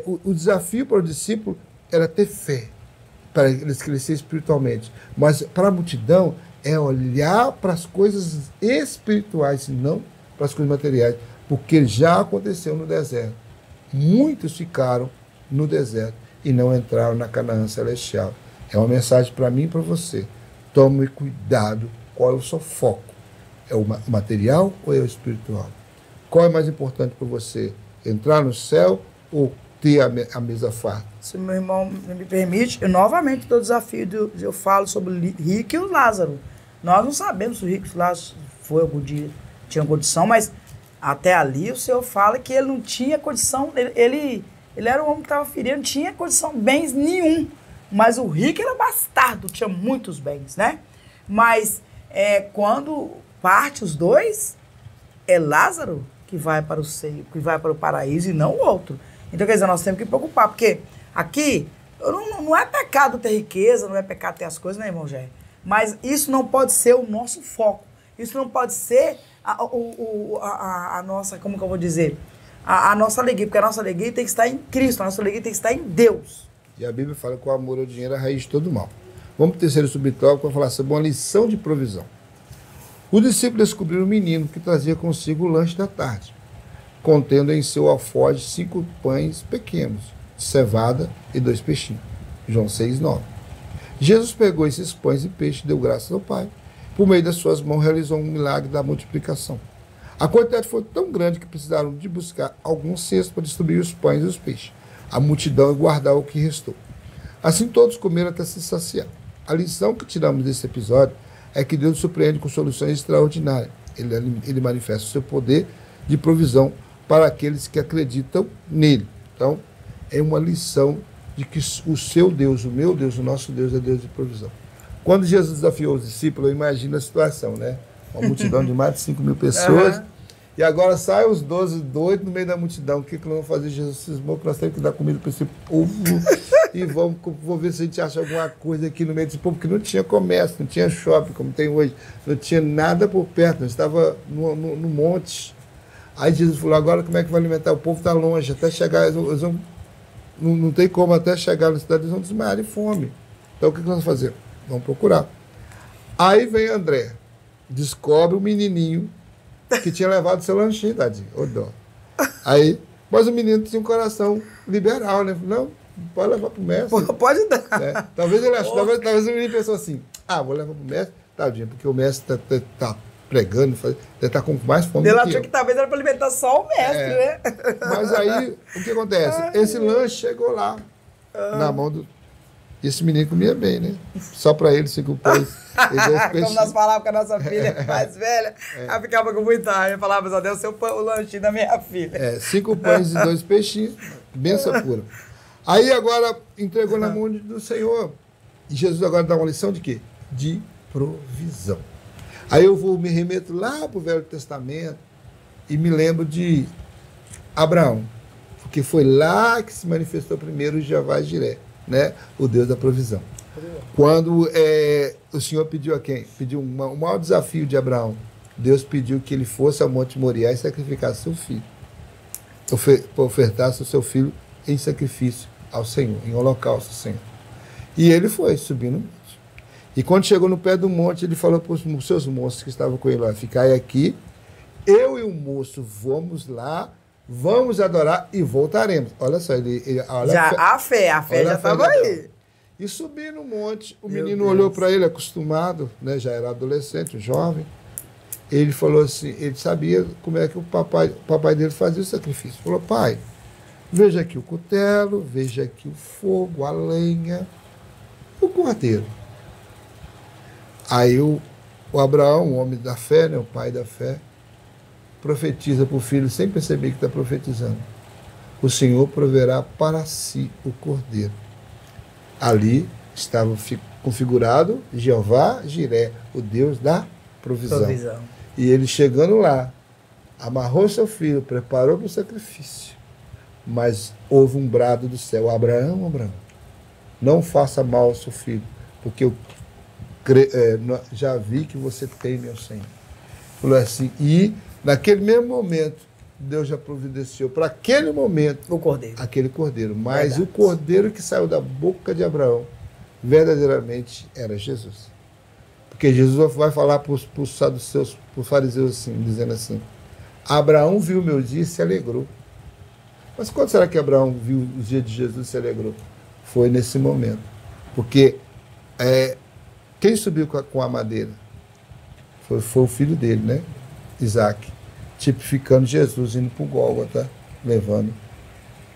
Speaker 1: O desafio para o discípulo era ter fé, para eles crescerem espiritualmente. Mas para a multidão é olhar para as coisas espirituais e não para as coisas materiais. Porque já aconteceu no deserto. Muitos ficaram no deserto e não entraram na Canaã celestial. É uma mensagem para mim e para você. Tome cuidado. Qual é o seu foco? É o material ou é o espiritual? Qual é mais importante para você? Entrar no céu ou ter a mesa farta?
Speaker 2: Se meu irmão me permite, eu novamente dou o desafio, eu falo sobre o rico e o Lázaro. Nós não sabemos se o rico e o Lázaro foi algum dia, tinha condição, mas até ali o Senhor fala que ele não tinha condição, ele era um homem que estava ferido, não tinha condição, bens nenhum. Mas o rico era bastardo, tinha muitos bens, né? Mas quando parte os dois, é Lázaro que vai para o seio, que vai para o paraíso e não o outro. Então, quer dizer, nós temos que preocupar, porque aqui não é pecado ter riqueza, não é pecado ter as coisas, né, irmão Jair? Mas isso não pode ser o nosso foco. Isso não pode ser a nossa, como que eu vou dizer? A nossa alegria, porque a nossa alegria tem que estar em Cristo, a nossa alegria tem que estar em Deus.
Speaker 1: E a Bíblia fala que o amor ao dinheiro é a raiz de todo mal. Vamos para o terceiro subtópico para falar sobre uma lição de provisão. Os discípulos descobriram um menino que trazia consigo o lanche da tarde, contendo em seu alforje 5 pães pequenos, de cevada e 2 peixinhos. João 6:9. Jesus pegou esses pães e peixes e deu graças ao Pai. Por meio das suas mãos realizou um milagre da multiplicação. A quantidade foi tão grande que precisaram de buscar alguns cestos para distribuir os pães e os peixes. A multidão e guardar o que restou. Assim todos comeram até se saciar. A lição que tiramos desse episódio é que Deus surpreende com soluções extraordinárias. Ele manifesta o seu poder de provisão para aqueles que acreditam nele. Então, é uma lição de que o seu Deus, o meu Deus, o nosso Deus é Deus de provisão. Quando Jesus desafiou os discípulos, eu imagino a situação, né? Uma multidão de mais de 5.000 pessoas. E agora saem os 12 doidos no meio da multidão. O que nós vamos fazer? Jesus cismou que nós temos que dar comida para esse povo. E vamos ver se a gente acha alguma coisa aqui no meio desse povo, porque não tinha comércio, não tinha shopping como tem hoje. Não tinha nada por perto, nós estava no monte. Aí Jesus falou, agora como é que vai alimentar? O povo está longe, até chegar, não tem como, até chegar na cidade, eles vão desmaiar de fome. Então o que nós vamos fazer? Vamos procurar. Aí vem André, descobre o menininho que tinha levado seu lanchinho, tadinho, ô dó. Aí Mas o menino tinha um coração liberal, né? Não, pode levar para o mestre.
Speaker 2: Pode dar.
Speaker 1: Né? Talvez ele achou, talvez o menino pensou assim, vou levar para o mestre, tadinho, porque o mestre tá pregando, ele está com mais fome
Speaker 2: Ele
Speaker 1: do que
Speaker 2: achou
Speaker 1: eu.
Speaker 2: que talvez era para alimentar só o mestre, né?
Speaker 1: Mas aí, o que acontece? Esse lanche chegou lá, na mão do... Esse menino comia bem, né? Só para ele, 5 pães e 2 peixes.
Speaker 2: Como nós falávamos com a nossa filha mais velha, ela ficava com muita raiva. Eu falava, só deu o lanchinho da minha filha.
Speaker 1: 5 pães e 2 peixinhos, benção pura. Aí agora entregou na mão do Senhor. E Jesus agora dá uma lição de quê? De provisão. Aí eu me remeto lá para o Velho Testamento e me lembro de Abraão. Porque foi lá que se manifestou primeiro o Jeová Jiré, né? O Deus da provisão. Quando o Senhor pediu a quem? Pediu o maior desafio de Abraão. Deus pediu que ele fosse ao Monte Moriá e sacrificasse seu filho. Ofertasse o seu filho em sacrifício ao Senhor, em holocausto ao Senhor. E ele foi subir no monte. E quando chegou no pé do monte, ele falou para os seus moços que estavam com ele lá, ficai aqui, eu e o moço vamos lá, vamos adorar e voltaremos. Olha só,
Speaker 2: A fé já estava aí.
Speaker 1: E subir no monte, o menino olhou para ele, acostumado, né, já era adolescente, jovem. Ele falou assim, ele sabia como é que o papai dele fazia o sacrifício. Falou, pai, veja aqui o cutelo, veja aqui o fogo, a lenha, o cordeiro. Aí o Abraão, o homem da fé, né, o pai da fé, profetiza para o filho, sem perceber que está profetizando. O Senhor proverá para si o cordeiro. Ali estava configurado Jeová Jiré, o Deus da provisão. E ele chegando lá, amarrou seu filho, preparou para o sacrifício. Mas houve um brado do céu, Abraão, não faça mal ao seu filho, porque eu já vi que você teme ao Senhor. Falou assim, e naquele mesmo momento, Deus já providenciou para aquele momento
Speaker 2: o cordeiro.
Speaker 1: Aquele cordeiro. Mas o cordeiro que saiu da boca de Abraão, verdadeiramente era Jesus. Porque Jesus vai falar para os saduceus, para os fariseus, assim, dizendo assim, Abraão viu o meu dia e se alegrou. Mas quando será que Abraão viu os dias de Jesus e se alegrou? Foi nesse momento. Porque quem subiu com a madeira? Foi o filho dele, né? Isaac. Tipificando Jesus indo para o Gólgota, levando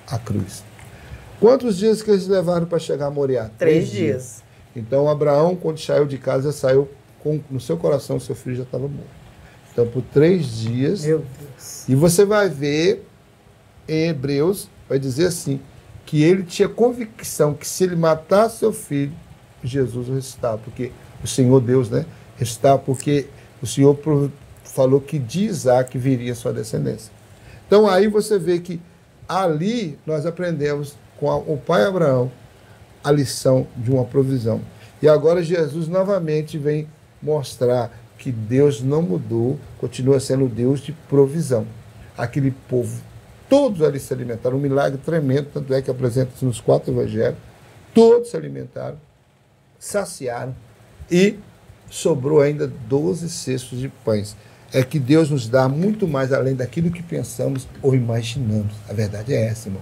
Speaker 1: a cruz. Quantos dias que eles levaram para chegar a Moriá?
Speaker 2: 3 dias.
Speaker 1: Então, Abraão, quando saiu de casa, saiu no seu coração, seu filho já estava morto. Então, por 3 dias...
Speaker 2: Meu Deus.
Speaker 1: E você vai ver, em Hebreus, vai dizer assim, que ele tinha convicção que se ele matasse seu filho, Jesus o ressuscitava. Porque o Senhor Deus, né? Ressuscitava porque o Senhor falou que de Isaac viria sua descendência. Então, aí você vê que ali nós aprendemos com o pai Abraão a lição de uma provisão. E agora Jesus novamente vem mostrar que Deus não mudou, continua sendo Deus de provisão. Aquele povo, todos ali se alimentaram, um milagre tremendo, tanto é que apresenta-se nos 4 evangelhos, todos se alimentaram, saciaram e sobrou ainda 12 cestos de pães. É que Deus nos dá muito mais além daquilo que pensamos ou imaginamos. A verdade é essa, irmão.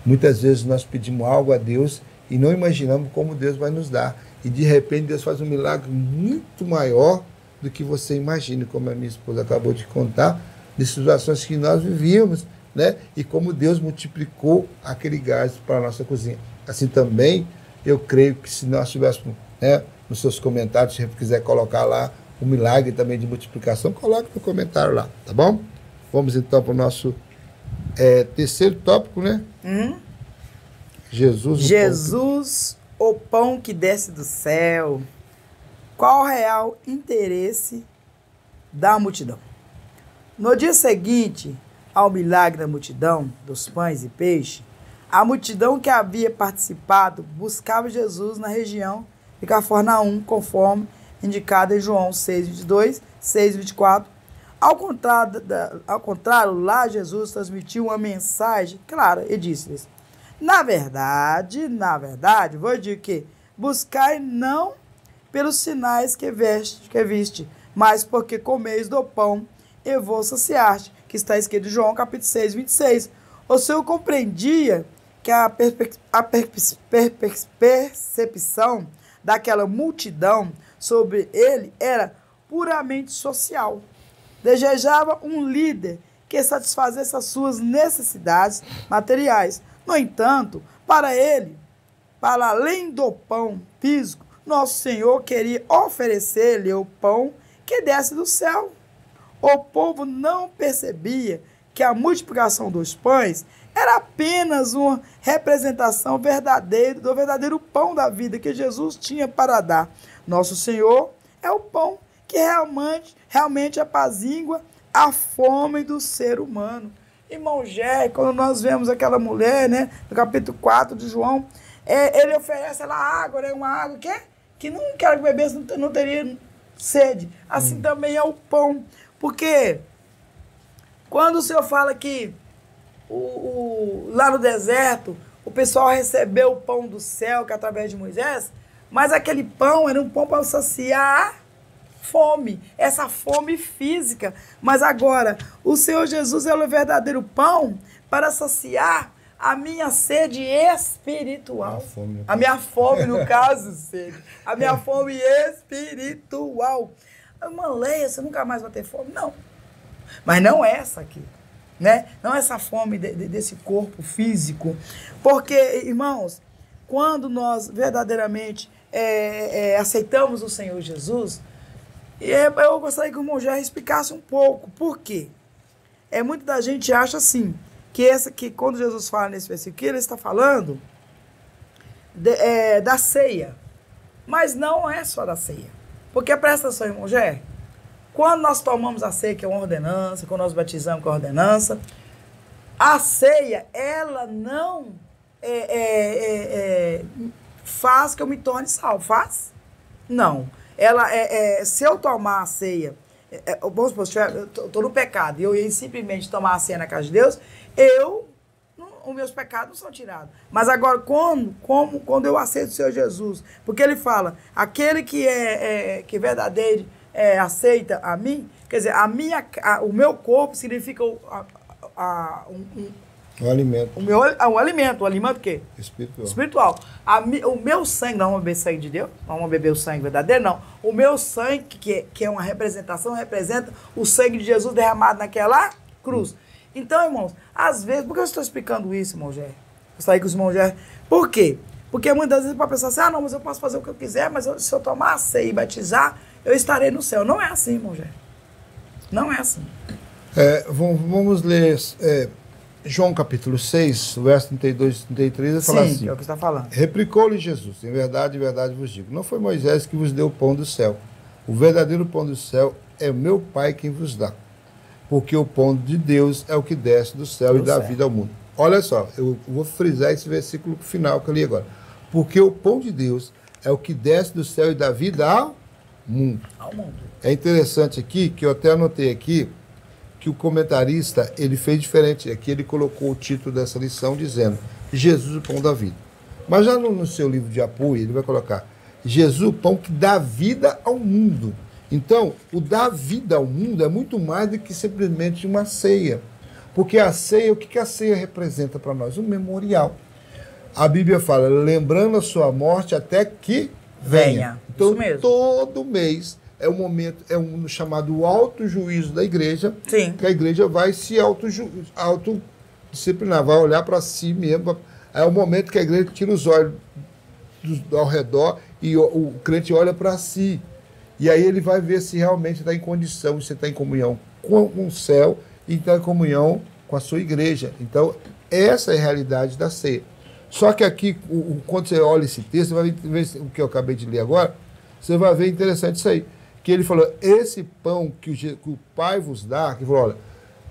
Speaker 1: Muitas vezes nós pedimos algo a Deus e não imaginamos como Deus vai nos dar. E de repente Deus faz um milagre muito maior do que você imagina, como a minha esposa acabou de contar, de situações que nós vivíamos, né? E como Deus multiplicou aquele gás para a nossa cozinha. Assim também, eu creio que se nós tivéssemos, né, nos seus comentários, se você quiser colocar lá o milagre também de multiplicação, coloque no comentário lá, tá bom? Vamos então para o nosso terceiro tópico, né?
Speaker 2: Jesus, o pão que desce do céu. Qual o real interesse da multidão? No dia seguinte ao milagre da multidão, dos pães e peixe, a multidão que havia participado buscava Jesus na região de Cafarnaum, conforme indicado em João 6:22, 6:24. Ao contrário, lá Jesus transmitiu uma mensagem clara e disse-lhes: na verdade, vou dizer que buscai não pelos sinais que viste, mas porque comeis do pão e vos saciaste, que está escrito em João capítulo 6:26. O Senhor compreendia que a percepção daquela multidão sobre ele era puramente social. Desejava um líder que satisfazesse as suas necessidades materiais. No entanto, para ele, para além do pão físico, nosso Senhor queria oferecer-lhe o pão que desce do céu. O povo não percebia que a multiplicação dos pães era apenas uma representação verdadeira do verdadeiro pão da vida que Jesus tinha para dar. Nosso Senhor é o pão que realmente apazigua a fome do ser humano. Irmão Jé, quando nós vemos aquela mulher, né, no capítulo 4 de João, ele oferece ela água, né, uma água que não quer que bebesse, não teria sede. Assim também é o pão. Porque quando o Senhor fala que lá no deserto o pessoal recebeu o pão do céu, que é através de Moisés, mas aquele pão era um pão para saciar fome, essa fome física. Mas agora, o Senhor Jesus é o verdadeiro pão para saciar a minha sede espiritual. A minha fome, no caso, sede. A minha fome espiritual. Irmã Leia, você nunca mais vai ter fome? Não. Mas não essa aqui, né? Não essa fome desse corpo físico. Porque, irmãos, quando nós verdadeiramente aceitamos o Senhor Jesus, eu gostaria que o irmão Jair explicasse um pouco. Por quê? Muita da gente acha assim, que quando Jesus fala nesse versículo, ele está falando da ceia. Mas não é só da ceia. Porque presta atenção, irmão Jair, quando nós tomamos a ceia, que é uma ordenança, quando nós batizamos com a ordenança, a ceia, ela não faz que eu me torne salvo. Faz? Não. Se eu tomar a ceia, vamos supor, eu estou no pecado, e eu ia simplesmente tomar a ceia na casa de Deus, os meus pecados não são tirados. Mas agora, quando eu aceito o Senhor Jesus, porque ele fala, aquele que que verdadeiro aceita a mim, quer dizer, o meu corpo significa
Speaker 1: o alimento.
Speaker 2: O alimento o quê?
Speaker 1: Espiritual.
Speaker 2: O meu sangue, não vamos beber sangue de Deus, não vamos beber o sangue verdadeiro, não. O meu sangue, que é uma representação, representa o sangue de Jesus derramado naquela cruz. Então, irmãos, às vezes, por que eu estou explicando isso, irmão Jé? Gostaria que os irmãos Jé... Por quê? Porque muitas vezes pode pensar assim, não, mas eu posso fazer o que eu quiser, mas se eu tomar a ceia e batizar, eu estarei no céu. Não é assim, irmão Jé. Não é assim.
Speaker 1: Vamos ler João capítulo 6, verso 32 e 33, ele fala assim.
Speaker 2: Sim, é o que está falando.
Speaker 1: Replicou-lhe Jesus, em verdade vos digo, não foi Moisés que vos deu o pão do céu. O verdadeiro pão do céu é o meu Pai quem vos dá. Porque o pão de Deus é o que desce do céu e dá vida ao mundo. Olha só, eu vou frisar esse versículo final que eu li agora. Porque o pão de Deus é o que desce do céu e dá vida ao mundo.
Speaker 2: Ao mundo.
Speaker 1: É interessante aqui, que eu até anotei aqui, que o comentarista, ele fez diferente. Aqui ele colocou o título dessa lição dizendo Jesus, o pão da vida. Mas já no seu livro de apoio, ele vai colocar Jesus, o pão que dá vida ao mundo. Então, o dar vida ao mundo é muito mais do que simplesmente uma ceia. Porque a ceia, o que a ceia representa para nós? Um memorial. A Bíblia fala, lembrando a sua morte até que venha. Então, todo mês é um momento, chamado auto-juízo da igreja.
Speaker 2: Sim.
Speaker 1: Que a igreja vai se autodisciplinar, vai olhar para si mesmo. É o momento que a igreja tira os olhos ao redor e o crente olha para si. E aí ele vai ver se realmente está em condição, se está em comunhão com o céu e está em comunhão com a sua igreja. Então, essa é a realidade da ceia. Só que aqui, quando você olha esse texto, você vai ver o que eu acabei de ler agora, você vai ver interessante isso aí. Que ele falou, esse pão que o Pai vos dá, que falou, olha,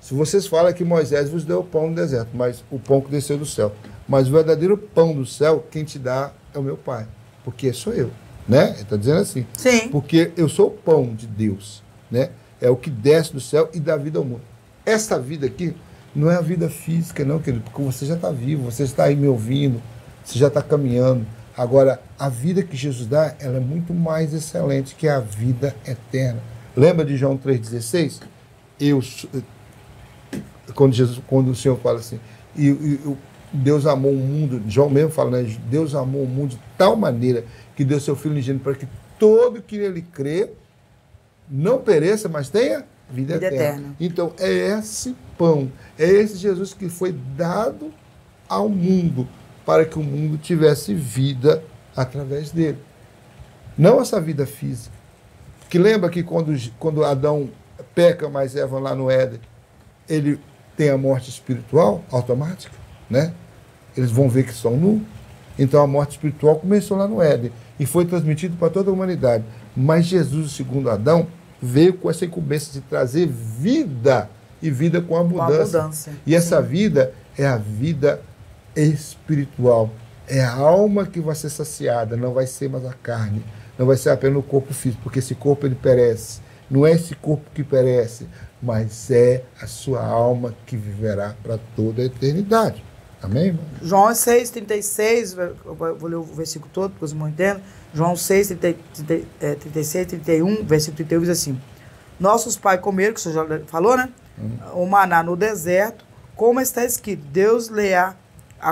Speaker 1: se vocês falam que Moisés vos deu o pão no deserto, mas o pão que desceu do céu. Mas o verdadeiro pão do céu, quem te dá é o meu Pai, porque sou eu. Né? Ele está dizendo assim.
Speaker 2: Sim.
Speaker 1: Porque eu sou o pão de Deus. Né? É o que desce do céu e dá vida ao mundo. Essa vida aqui não é a vida física, não, querido, porque você já está vivo, você está aí me ouvindo, você já está caminhando. Agora, a vida que Jesus dá, ela é muito mais excelente que a vida eterna. Lembra de João 3,16? Quando o Senhor fala assim, Deus amou o mundo, João mesmo fala, né? Deus amou o mundo de tal maneira que deu seu Filho unigênito para que todo que nele crê não pereça, mas tenha vida eterna. Então, é esse pão, é esse Jesus que foi dado ao mundo para que o mundo tivesse vida através dele. Não essa vida física. Que lembra que quando Adão peca, mas Eva lá no Éden, ele tem a morte espiritual automática, né? Eles vão ver que são nus. Então a morte espiritual começou lá no Éden e foi transmitido para toda a humanidade. Mas Jesus, segundo Adão, veio com essa incumbência de trazer vida e vida com abundância. E essa vida é a vida espiritual. É a alma que vai ser saciada, não vai ser mais a carne, não vai ser apenas o corpo físico, porque esse corpo ele perece. Não é esse corpo que perece, mas é a sua alma que viverá para toda a eternidade. Amém, irmão?
Speaker 2: João 6,36, vou ler o versículo todo, porque os irmãos entendem. João 6, 36, 31, versículo 31 diz assim: nossos pais comeram, que o senhor já falou, né? O maná no deserto, como está escrito, Deus lhe a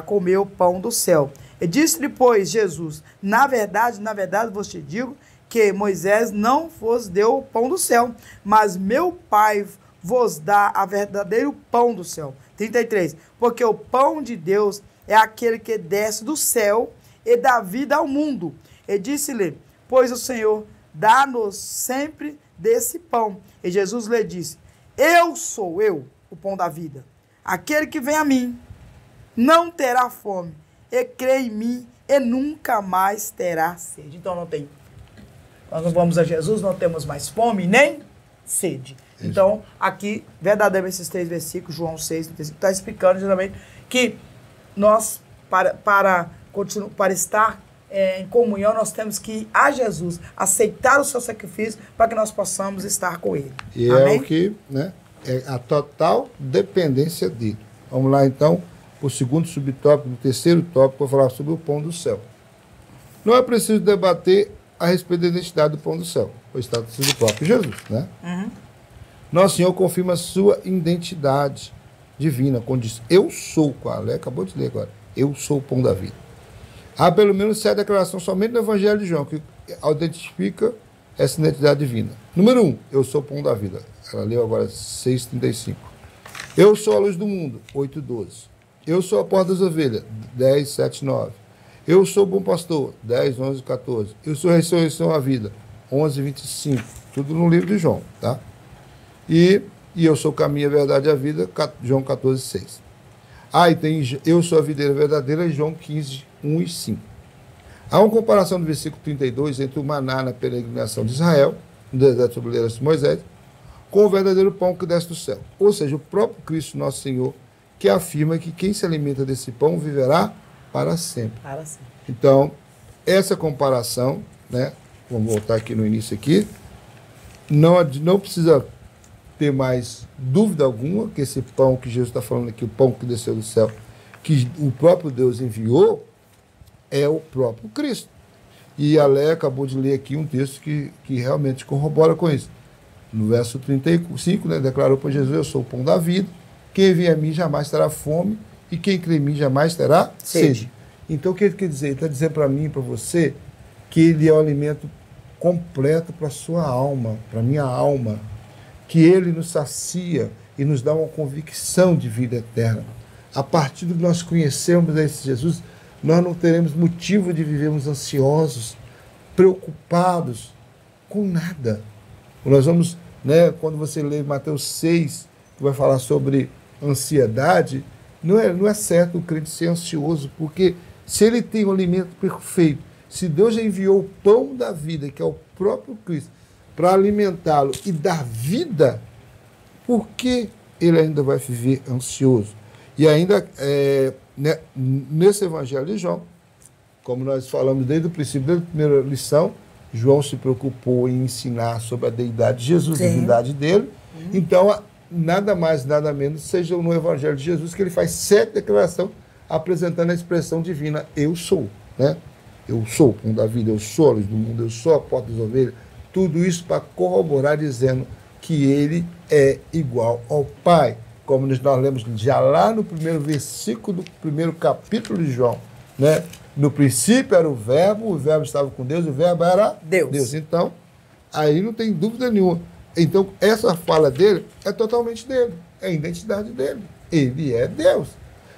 Speaker 2: comer o pão do céu. E disse-lhe, pois, Jesus, na verdade vos te digo que Moisés não vos deu o pão do céu, mas meu Pai vos dá a verdadeiro pão do céu. 33, porque o pão de Deus é aquele que desce do céu e dá vida ao mundo. E disse-lhe, pois o Senhor dá-nos sempre desse pão. E Jesus lhe disse, eu sou o pão da vida. Aquele que vem a mim não terá fome, e crê em mim, e nunca mais terá sede. Então não tem. Nós não vamos a Jesus, não temos mais fome nem sede. Isso. Então, aqui, verdadeiramente, esses 3 versículos, João 6, está explicando geralmente que nós, para estar em comunhão, nós temos que ir a Jesus, aceitar o seu sacrifício para que nós possamos estar com ele.
Speaker 1: E amém? É o que, né? É a total dependência dele. Vamos lá, então, para o segundo subtópico, o terceiro tópico, para falar sobre o pão do céu. Não é preciso debater a respeito da identidade do pão do céu, pois está do próprio Jesus, né? Nosso Senhor confirma a sua identidade divina, quando diz, eu sou, a Léa acabou de ler agora, eu sou o pão da vida. Há pelo menos 7 declarações somente no Evangelho de João, que identifica essa identidade divina. Número 1, eu sou o pão da vida. Ela leu agora 6,35. Eu sou a luz do mundo, 8,12. Eu sou a porta das ovelhas, 10, 7, 9. Eu sou o bom pastor, 10, 11, 14. Eu sou a ressurreição à vida, 11, 25. Tudo no livro de João, tá? E eu sou o caminho, a verdade e a vida, João 14, 6. E tem eu sou a videira verdadeira, João 15, 1 e 5. Há uma comparação no versículo 32 entre o maná na peregrinação de Israel, no deserto sob a liderança de Moisés, com o verdadeiro pão que desce do céu. Ou seja, o próprio Cristo, nosso Senhor, que afirma que quem se alimenta desse pão viverá para sempre.
Speaker 2: Para sempre.
Speaker 1: Então, essa comparação, né? Vamos voltar aqui no início aqui. Não precisa ter mais dúvida alguma que esse pão que Jesus está falando aqui, o pão que desceu do céu, que o próprio Deus enviou, é o próprio Cristo. E a Léa acabou de ler aqui um texto que realmente corrobora com isso. No verso 35, né, declarou para Jesus, eu sou o pão da vida, quem vem a mim jamais terá fome, e quem crê em mim jamais terá sede. Então, o que ele quer dizer? Ele está dizendo para mim e para você que ele é o alimento completo para a sua alma, para a minha alma, que ele nos sacia e nos dá uma convicção de vida eterna. A partir do que nós conhecemos esse Jesus, nós não teremos motivo de vivermos ansiosos, preocupados com nada. Nós vamos, né, quando você lê Mateus 6, que vai falar sobre ansiedade, não é certo o crente ser ansioso, porque se ele tem o alimento perfeito, se Deus já enviou o pão da vida, que é o próprio Cristo, para alimentá-lo e dar vida, por que ele ainda vai viver ansioso? E ainda, né, nesse Evangelho de João, como nós falamos desde o princípio, desde a primeira lição, João se preocupou em ensinar sobre a deidade de Jesus, a divindade dele. Então, nada mais, nada menos, seja no Evangelho de Jesus, que ele faz 7 declarações apresentando a expressão divina, eu sou, né? Eu sou o pão da vida, eu sou a luz do mundo, eu sou a porta das ovelhas. Tudo isso para corroborar, dizendo que ele é igual ao Pai, como nós lemos já lá no primeiro versículo do primeiro capítulo de João, né? No princípio era o verbo estava com Deus, o verbo era Deus. Então, aí não tem dúvida nenhuma. Então, essa fala dele é totalmente dele, é a identidade dele. Ele é Deus.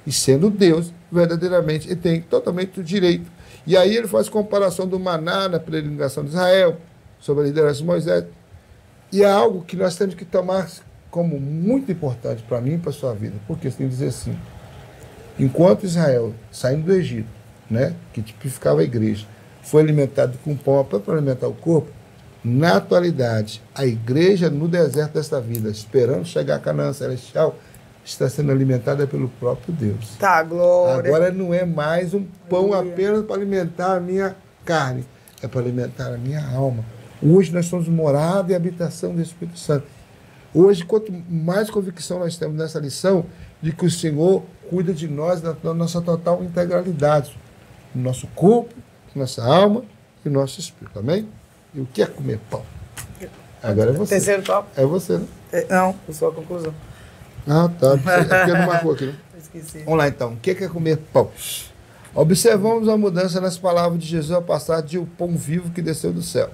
Speaker 1: E sendo Deus, verdadeiramente, ele tem totalmente o direito. E aí ele faz comparação do maná na peregrinação de Israel, sobre a liderança de Moisés. E é algo que nós temos que tomar como muito importante para mim e para a sua vida. Porque você tem que dizer assim, enquanto Israel, saindo do Egito, né, que tipificava a igreja, foi alimentado com pão para alimentar o corpo, na atualidade, a igreja no deserto desta vida, esperando chegar a Canaã Celestial, está sendo alimentada pelo próprio Deus.
Speaker 2: Tá, glória.
Speaker 1: Agora não é mais um pão apenas para alimentar a minha carne, é para alimentar a minha alma. Hoje nós somos morada e habitação do Espírito Santo. Hoje, quanto mais convicção nós temos nessa lição, de que o Senhor cuida de nós, da nossa total integralidade, do nosso corpo, nossa alma e nosso espírito. Amém? E o que é comer pão? Agora é você.
Speaker 2: Terceiro tópico?
Speaker 1: É você, né?
Speaker 2: Não, eu sou a conclusão.
Speaker 1: Ah, tá. É porque não marcou aqui, né?
Speaker 2: Esqueci.
Speaker 1: Vamos lá, então. O que é comer pão? Observamos a mudança nas palavras de Jesus ao passar de o pão vivo que desceu do céu.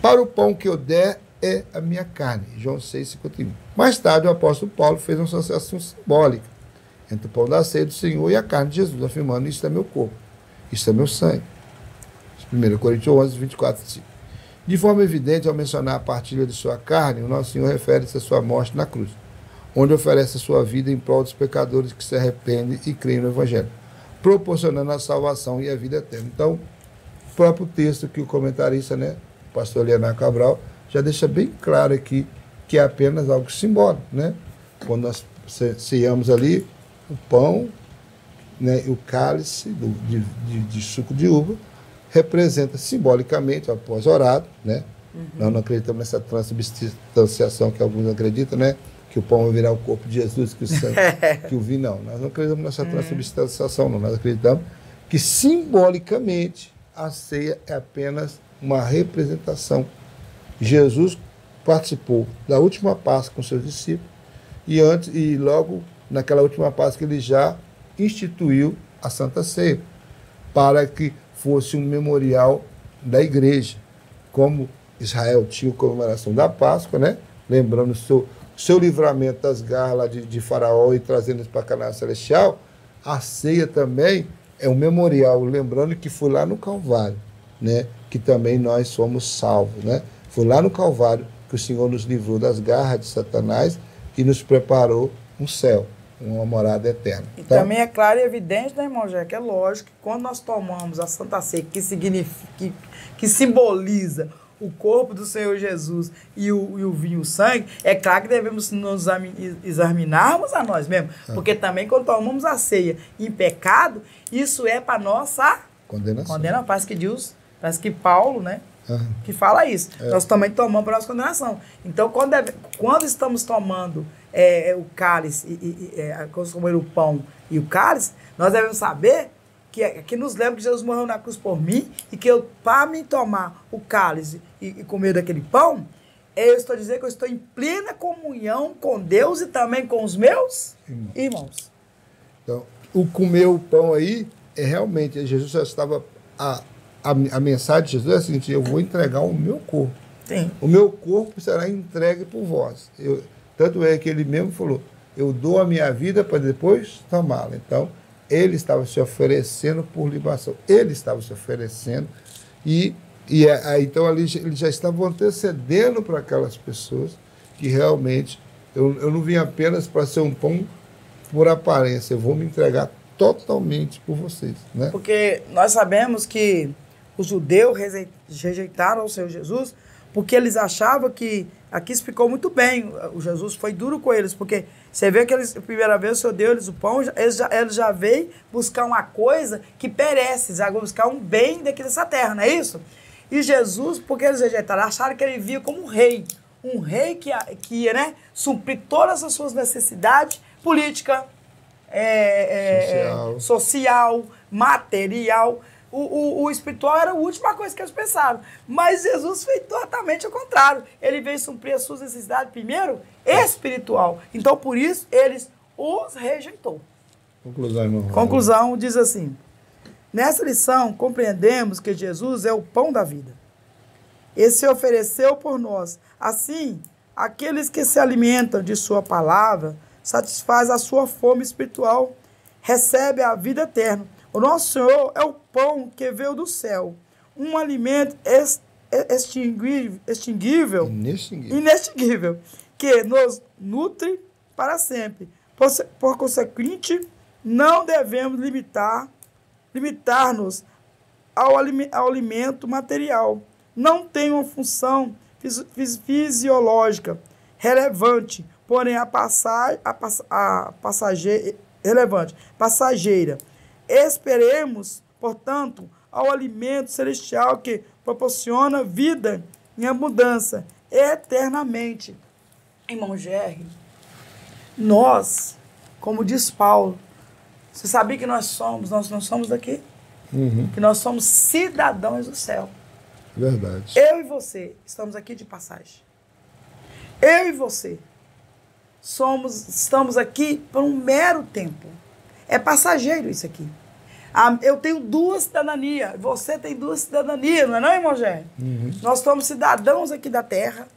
Speaker 1: Para o pão que eu der é a minha carne. João 6,51. Mais tarde, o apóstolo Paulo fez uma associação simbólica entre o pão da ceia do Senhor e a carne de Jesus, afirmando: isto é meu corpo, isto é meu sangue. 1 Coríntios 11, 24, 5. De forma evidente, ao mencionar a partilha de sua carne, o nosso Senhor refere-se à sua morte na cruz, onde oferece a sua vida em prol dos pecadores que se arrependem e creem no Evangelho, proporcionando a salvação e a vida eterna. Então, o próprio texto que o comentarista, né, o pastor Leonardo Cabral, já deixa bem claro aqui que é apenas algo simbólico, né? Quando nós ceiamos ali o pão, né, e o cálice de suco de uva, representa simbolicamente, após orado, né? Nós não acreditamos nessa transubstanciação que alguns acreditam, né? Que o pão vai virar o corpo de Jesus, que o sangue, que o vinho, não. Nós não acreditamos nessa transubstanciação, não. Nós acreditamos que simbolicamente a ceia é apenas uma representação. Jesus participou da última Páscoa com seus discípulos e logo naquela última Páscoa ele já instituiu a Santa Ceia para que fosse um memorial da igreja, como Israel tinha a comemoração da Páscoa, né? Lembrando o seu livramento das garras lá de Faraó e trazendo para a Canaã Celestial. A ceia também é um memorial, lembrando que foi lá no Calvário, né? Que também nós somos salvos, né? Foi lá no Calvário que o Senhor nos livrou das garras de Satanás e nos preparou um céu, uma morada eterna.
Speaker 2: E então, também é claro e evidente, né, irmão Jé, que é lógico que quando nós tomamos a Santa Ceia, que simboliza o corpo do Senhor Jesus e o vinho, o sangue, é claro que devemos nos examinarmos a nós mesmos. Porque também quando tomamos a ceia em pecado, isso é para nossa condenação. Parece que Paulo, né? Que fala isso. Nós também tomamos para nossa condenação. Então, quando estamos tomando o cálice, consumir o pão e o cálice, nós devemos saber que nos lembra que Jesus morreu na cruz por mim e que para mim tomar o cálice e comer daquele pão, eu estou dizendo que eu estou em plena comunhão com Deus e também com os meus irmãos.
Speaker 1: Então, o comer o pão aí, realmente, Jesus já estava... A mensagem de Jesus é a seguinte: eu vou entregar o meu corpo.
Speaker 2: Sim.
Speaker 1: O meu corpo será entregue por vós. Tanto é que ele mesmo falou: eu dou a minha vida para depois tomá-la. Então, ele estava se oferecendo por libação. Ele estava se oferecendo. Então, ali eles já estavam antecedendo para aquelas pessoas que realmente eu não vim apenas para ser um pão por aparência. Eu vou me entregar totalmente por vocês, né?
Speaker 2: Porque nós sabemos que os judeus rejeitaram o Senhor Jesus porque eles achavam que... Aqui explicou muito bem, o Jesus foi duro com eles, porque você vê que eles, a primeira vez o Senhor deu eles o pão, eles já veio buscar uma coisa que perece, já vão buscar um bem daqui dessa terra, não é isso? E Jesus, porque eles rejeitaram, acharam que ele via como um rei que ia, né, suprir todas as suas necessidades política, social, material, o espiritual era a última coisa que eles pensavam. Mas Jesus fez totalmente ao contrário. Ele veio suprir as suas necessidades, primeiro, espiritual. Então, por isso, eles os rejeitou.
Speaker 1: Conclusão, irmão.
Speaker 2: Conclusão diz assim: nessa lição, compreendemos que Jesus é o pão da vida. Ele se ofereceu por nós. Assim, aqueles que se alimentam de sua palavra satisfaz a sua fome espiritual, recebe a vida eterna. O nosso Senhor é o pão que veio do céu, um alimento inextinguível, que nos nutre para sempre. Por consequente, não devemos limitar-nos ao alimento material. Não tem uma função fisiológica relevante, porém passageira. Esperemos, portanto, ao alimento celestial que proporciona vida em abundância eternamente. Irmão Gerry, nós, como diz Paulo, você sabia que nós não somos daqui? Que nós somos cidadãos do céu.
Speaker 1: Verdade.
Speaker 2: Eu e você estamos aqui de passagem. Eu e você estamos aqui por um mero tempo. É passageiro isso aqui. Eu tenho 2 cidadanias, você tem 2 cidadanias, não é não, irmão Gerry? Nós somos cidadãos aqui da terra,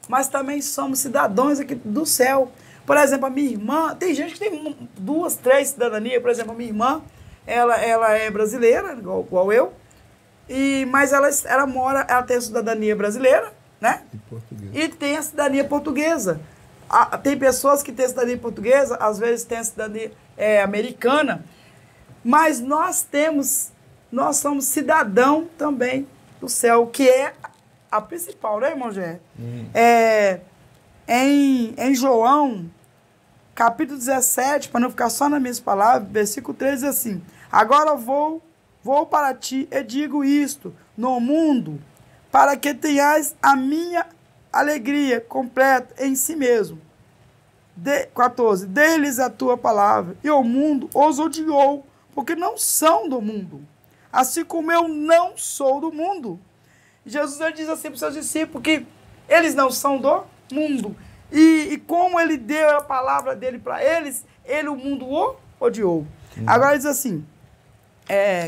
Speaker 2: mas também somos cidadãos aqui do céu. Por exemplo, a minha irmã, tem gente que tem 2, 3 cidadanias. Por exemplo, a minha irmã, ela é brasileira, igual eu, mas ela tem a cidadania brasileira, né? E tem a cidadania portuguesa. Tem pessoas que têm a cidadania portuguesa, às vezes tem a cidadania americana, mas nós somos cidadão também do céu, que é a principal, né, irmão Gerry? Em João, capítulo 17, para não ficar só nas minhas palavras, versículo 3 diz assim: agora vou para ti e digo isto no mundo, para que tenhas a minha alegria completa em si mesmo. 14. Dê-lhes a tua palavra, e o mundo os odiou, porque não são do mundo, assim como eu não sou do mundo. Jesus diz assim para os seus discípulos que eles não são do mundo. E como ele deu a palavra dele para eles, o mundo o odiou. Agora diz assim,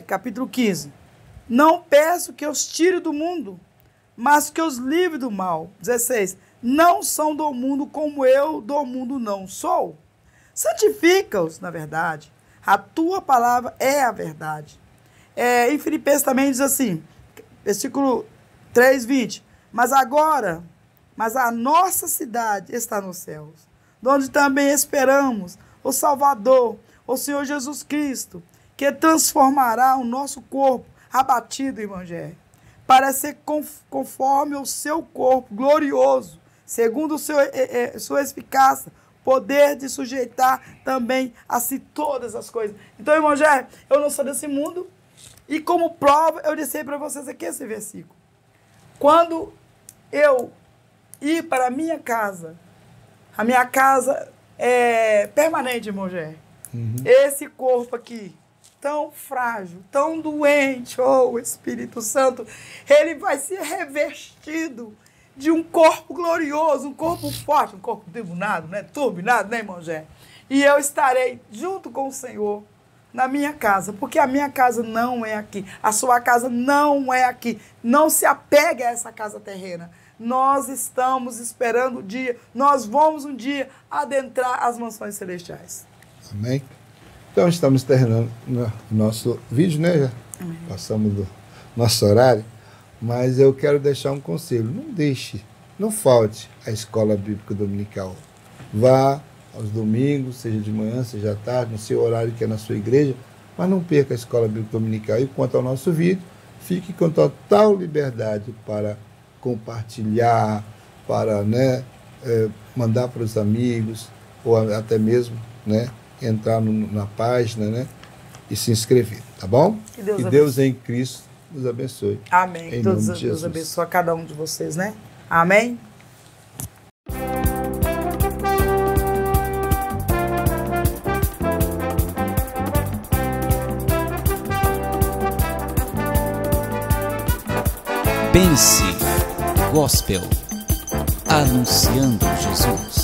Speaker 2: capítulo 15. Não peço que os tire do mundo, mas que os livre do mal. 16. Não são do mundo como eu do mundo não sou. Santifica-os na verdade. A tua palavra é a verdade. Em Filipenses também diz assim, versículo 3, 20. Mas a nossa cidade está nos céus, onde também esperamos o Salvador, o Senhor Jesus Cristo, que transformará o nosso corpo abatido, irmão Gerry, para ser conforme o seu corpo glorioso, segundo sua eficácia, poder de sujeitar também a si todas as coisas. Então, irmão Gerry, eu não sou desse mundo, e como prova, eu disse para vocês aqui esse versículo. Quando eu ir para a minha casa é permanente, irmão Gerry. Esse corpo aqui, tão frágil, tão doente, oh Espírito Santo, ele vai ser revestido de um corpo glorioso, um corpo forte, um corpo turbinado, né, irmão Gerry? E eu estarei junto com o Senhor na minha casa, porque a minha casa não é aqui, a sua casa não é aqui. Não se apegue a essa casa terrena. Nós estamos esperando o dia, nós vamos um dia adentrar as mansões celestiais.
Speaker 1: Amém? Então, estamos terminando o nosso vídeo, né? Já passamos do nosso horário, mas eu quero deixar um conselho. Não falte a escola bíblica dominical. Vá aos domingos, seja de manhã, seja à tarde, no seu horário que é na sua igreja, mas não perca a escola bíblica dominical. E quanto ao nosso vídeo, fique com total liberdade para compartilhar, para mandar para os amigos, ou até mesmo entrar na página e se inscrever, tá bom?
Speaker 2: Que
Speaker 1: Deus em Cristo nos abençoe.
Speaker 2: Amém.
Speaker 1: Em
Speaker 2: Deus
Speaker 1: nome de Jesus.
Speaker 2: abençoe a cada um de vocês, né? Amém?
Speaker 3: Pense Gospel, anunciando Jesus.